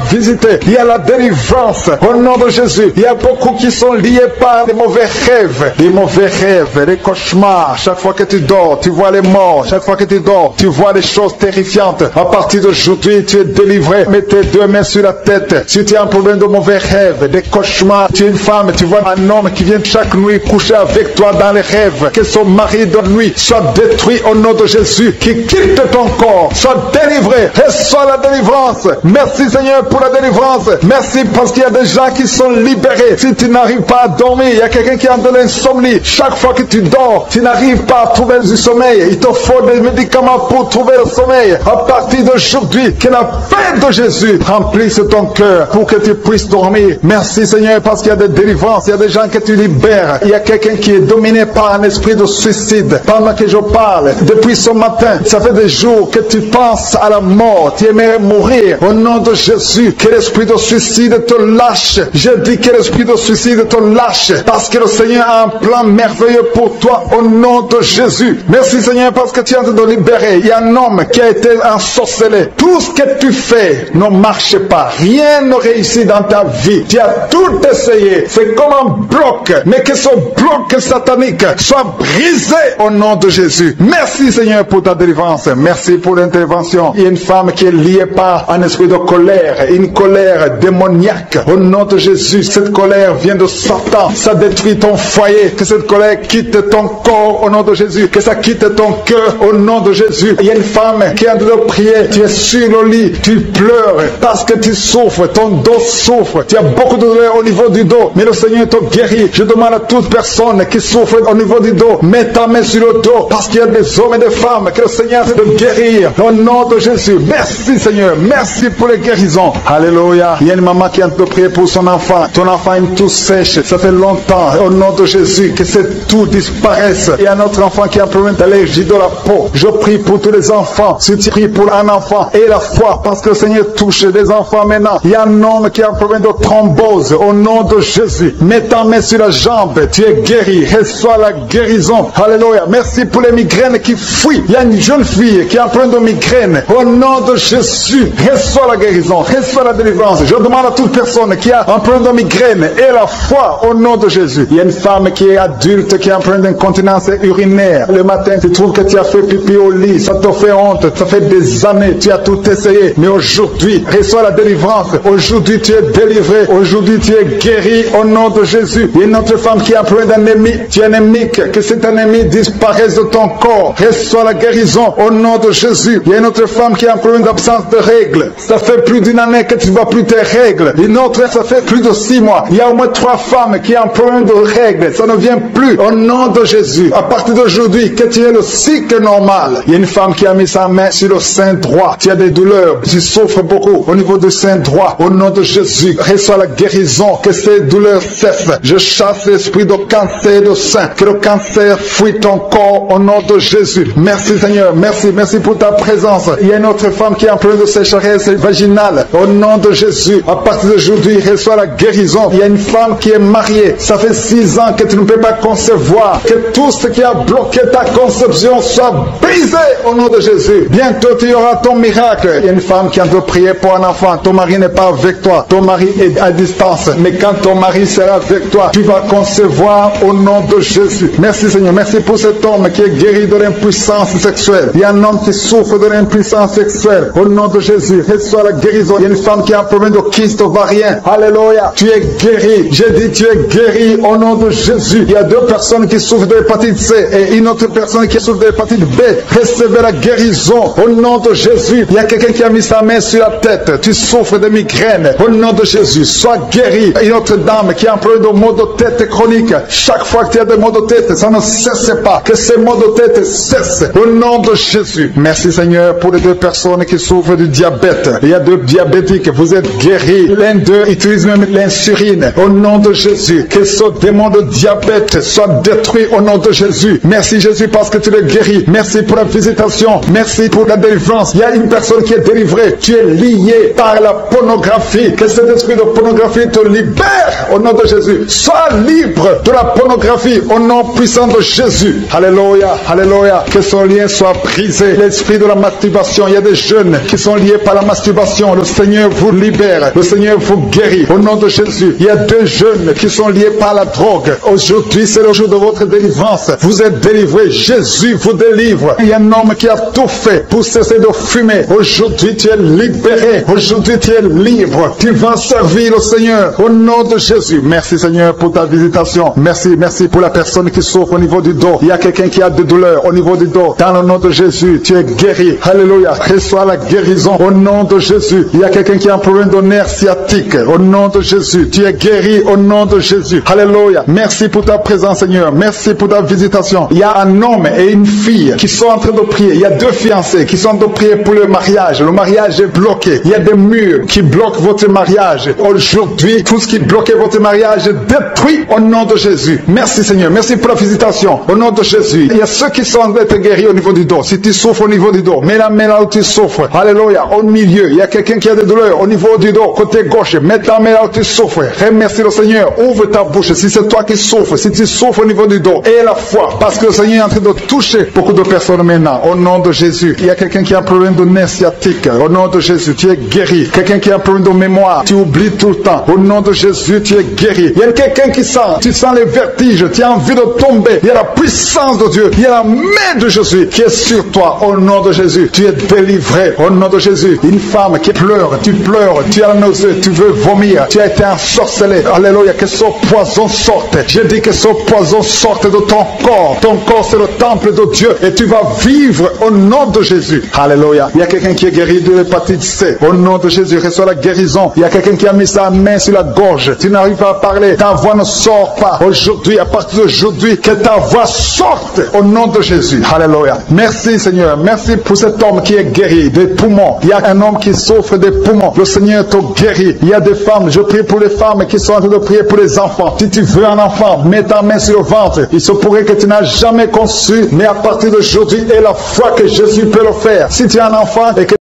visité. Il y a la délivrance. Au nom de Jésus, il y a beaucoup qui sont liés par des mauvais rêves. Des mauvais rêves, des cauchemars. Chaque fois que tu dors, tu vois les morts. Chaque fois que tu dors, tu vois des choses terrifiantes. À partir d'aujourd'hui, tu es délivré. Mets tes 2 mains sur la tête. Si tu as un problème de mauvais rêves, des cauchemars, tu es une femme, tu vois un homme qui vient chaque nuit coucher avec toi dans les rêves. Que son mari de nuit soit détruit au nom de Jésus. Qui quitte ton corps, soit délivré. Reçois la délivrance. Merci Seigneur pour la délivrance. Merci parce qu'il y a des gens qui sont libérés. Si tu n'arrives pas à dormir, il y a quelqu'un qui a de l'insomnie. Chaque fois que tu dors, tu n'arrives pas à trouver du sommeil. Il te faut des médicaments pour trouver le sommeil. À partir d'aujourd'hui, que la paix de Jésus remplisse ton cœur pour que tu puisses dormir. Merci Seigneur parce qu'il y a des délivrances. Il y a des gens que tu libères. Il y a quelqu'un qui est dominé par un esprit de suicide. Pendant que je parle, depuis ce matin, ça fait des jours que tu penses à la mort. Tu aimerais mourir. Au nom de Jésus, que l'esprit de suicide te lâche. Je dis que l'esprit de suicide te lâche parce que le Seigneur a un plan merveilleux pour toi au nom de Jésus. Merci Seigneur parce que tu es en train de libérer. Il y a un homme qui a été ensorcelé. Tout ce que tu fais ne marche pas. Rien ne réussit dans ta vie. Tu as tout essayé. C'est comme un bloc. Mais que ce bloc satanique soit brisé au nom de Jésus. Merci Seigneur pour ta délivrance. Merci pour l'intervention. Il y a une femme qui est liée par un esprit de colère. Une colère démoniaque. Au nom de Jésus, cette colère vient de Satan. Ça détruit ton foyer. Que cette colère quitte ton corps au nom de Jésus. Que ça quitte ton cœur au nom de Jésus. Il y a une femme qui est en train de prier. Tu es sur le lit. Tu pleures parce que tu souffres. Ton dos souffre. Tu as beaucoup de douleur au niveau du dos. Mais le Seigneur te guérit. Je demande à toute personne qui souffre au niveau du dos, mets ta main sur le dos parce qu'il y a des hommes et des femmes que le Seigneur essaie de guérir. Au nom de Jésus. Merci Seigneur. Merci pour les guérisons. Alléluia. Il y a une maman qui est en train de prier pour son enfant. Ton enfant a une toux sèche. Ça fait longtemps. Au nom de Jésus, que cette toux disparaisse. Il y a un autre enfant qui a un problème d'allergie de la peau. Je prie pour tous les enfants. Si tu pries pour un enfant et la foi, parce que le Seigneur touche des enfants maintenant. Il y a un homme qui a un problème de thrombose. Au nom de Jésus, mets ta main sur la jambe. Tu es guéri. Reçois la guérison. Alléluia. Merci pour les migraines qui fuient. Il y a une jeune fille qui a un problème de migraine. Au nom de Jésus, reçois la guérison. Reçois la délivrance. Je demande à toute personne qui a un problème de migraine et la foi au nom de Jésus. Il y a une femme qui est adulte qui a un problème d'incontinence urinaire. Le matin, tu trouves que tu as fait pipi au lit. Ça te fait honte. Ça fait des années. Tu as tout essayé. Mais aujourd'hui, reçois la délivrance. Aujourd'hui, tu es délivré. Aujourd'hui, tu es guéri au nom de Jésus. Il y a une autre femme qui a un problème d'anémie. Tu es anémique. Que cette anémie disparaisse de ton corps. Reçois la guérison au nom de Jésus. Il y a une autre femme qui a un problème d'absence de règles. Ça fait plus d'une année que tu ne vois plus tes règles. Une autre, ça fait plus de 6 mois. Il y a au moins 3 femmes qui ont un problème de règles. Ça ne vient plus au nom de Jésus. À partir d'aujourd'hui, que tu aies le cycle normal. Il y a une femme qui a mis sa main sur le sein droit. Tu as des douleurs. Tu souffres beaucoup au niveau du sein droit. droit. Au nom de Jésus, reçois la guérison, que ces douleurs cessent. Je chasse l'esprit de cancer de sein, que le cancer fuit ton corps au nom de Jésus. Merci Seigneur, merci pour ta présence. Il y a une autre femme qui est en problème de sécheresse vaginale. Au nom de Jésus, à partir d'aujourd'hui, reçois la guérison. Il y a une femme qui est mariée, ça fait 6 ans que tu ne peux pas concevoir. Que tout ce qui a bloqué ta conception soit brisé au nom de Jésus. Bientôt tu auras ton miracle. Il y a une femme qui est en train de prier pour un enfant. Ton mari n'est pas avec toi, ton mari est à distance. Mais quand ton mari sera avec toi, tu vas concevoir au nom de Jésus. Merci Seigneur, merci pour cet homme qui est guéri de l'impuissance sexuelle. Il y a un homme qui souffre de l'impuissance sexuelle. Au nom de Jésus, reçois la guérison. Il y a une femme qui a un problème de kyste ovarien. Alléluia, tu es guéri. J'ai dit tu es guéri au nom de Jésus. Il y a 2 personnes qui souffrent de l'hépatite C et une autre personne qui souffre de l'hépatite B. Recevez la guérison au nom de Jésus. Il y a quelqu'un qui a mis sa main sur la tête. Tu souffres de migraine. Au nom de Jésus, sois guéri. Une autre dame qui a un problème de maux de tête chronique. Chaque fois que tu as des maux de tête, ça ne cesse pas. Que ces maux de tête cessent. Au nom de Jésus. Merci Seigneur pour les 2 personnes qui souffrent du diabète. Il y a 2 diabétiques. Vous êtes guéris. L'un d'eux utilise même l'insuline. Au nom de Jésus. Que ce démon de diabète soit détruit au nom de Jésus. Merci Jésus parce que tu le guéris. Merci pour la visitation. Merci pour la délivrance. Il y a une personne qui est délivrée. Tu es lié par la pornographie. Que cet esprit de pornographie te libère au nom de Jésus. Sois libre de la pornographie au nom puissant de Jésus. Alléluia, alléluia. Que son lien soit brisé. L'esprit de la masturbation. Il y a des jeunes qui sont liés par la masturbation. Le Seigneur vous libère. Le Seigneur vous guérit au nom de Jésus. Il y a 2 jeunes qui sont liés par la drogue. Aujourd'hui, c'est le jour de votre délivrance. Vous êtes délivrés. Jésus vous délivre. Il y a un homme qui a tout fait pour cesser de fumer. Aujourd'hui, tu es libéré. Aujourd'hui, tu es libre. Tu vas servir le Seigneur au nom de Jésus. Merci Seigneur pour ta visitation. Merci pour la personne qui souffre au niveau du dos. Il y a quelqu'un qui a des douleurs au niveau du dos. Dans le nom de Jésus, tu es guéri. Alléluia. Reçois la guérison au nom de Jésus. Il y a quelqu'un qui a un problème de nerf sciatique. Au nom de Jésus, tu es guéri au nom de Jésus. Alléluia. Merci pour ta présence Seigneur. Merci pour ta visitation. Il y a un homme et une fille qui sont en train de prier. Il y a 2 fiancés qui sont en train de prier pour le mariage. Le mariage est bloqué. Il y a des murs qui bloquent votre mariage. Aujourd'hui, tout ce qui bloquait votre mariage est détruit au nom de Jésus. Merci Seigneur. Merci pour la visitation. Au nom de Jésus. Il y a ceux qui sont en train d'être guéris au niveau du dos. Si tu souffres au niveau du dos, mets la main là où tu souffres. Alléluia. Au milieu, il y a quelqu'un qui a des douleurs au niveau du dos, côté gauche. Mets ta main là où tu souffres. Remercie le Seigneur. Ouvre ta bouche. Si c'est toi qui souffres, si tu souffres au niveau du dos, aie la foi. Parce que le Seigneur est en train de toucher beaucoup de personnes maintenant. Au nom de Jésus. Il y a quelqu'un qui a un problème de nerf sciatique. Au nom de Jésus, tu es guéri. Quelqu'un qui a un problème de mémoire. Tu oublies tout le temps. Au nom de Jésus, tu es guéri. Il y a quelqu'un qui sent. Tu sens les vertiges. Tu as envie de tomber. Il y a la puissance de Dieu. Il y a la main de Jésus qui est sur toi. Au nom de Jésus, tu es délivré. Au nom de Jésus. Une femme qui pleure. Tu pleures. Tu as la nausée. Tu veux vomir. Tu as été ensorcelé. Alléluia. Que ce poison sorte. Je dis que ce poison sorte de ton corps. Ton corps, c'est le temple de Dieu. Et tu vas vivre au nom de Jésus. Alléluia. Il y a quelqu'un qui est guéri de l'hépatite C. Au nom de Jésus, reçois la guérison. Il y a quelqu'un qui a mis sa main sur la gorge. Tu n'arrives pas à parler. Ta voix ne sort pas. Aujourd'hui, à partir d'aujourd'hui, que ta voix sorte au nom de Jésus. Alléluia. Merci Seigneur. Merci pour cet homme qui est guéri des poumons. Il y a un homme qui souffre des poumons. Le Seigneur te guérit. Il y a des femmes. Je prie pour les femmes qui sont en train de prier pour les enfants. Si tu veux un enfant, mets ta main sur le ventre. Il se pourrait que tu n'as jamais conçu, mais à partir d'aujourd'hui, aie la foi que Jésus peut le faire. Si tu as un enfant et que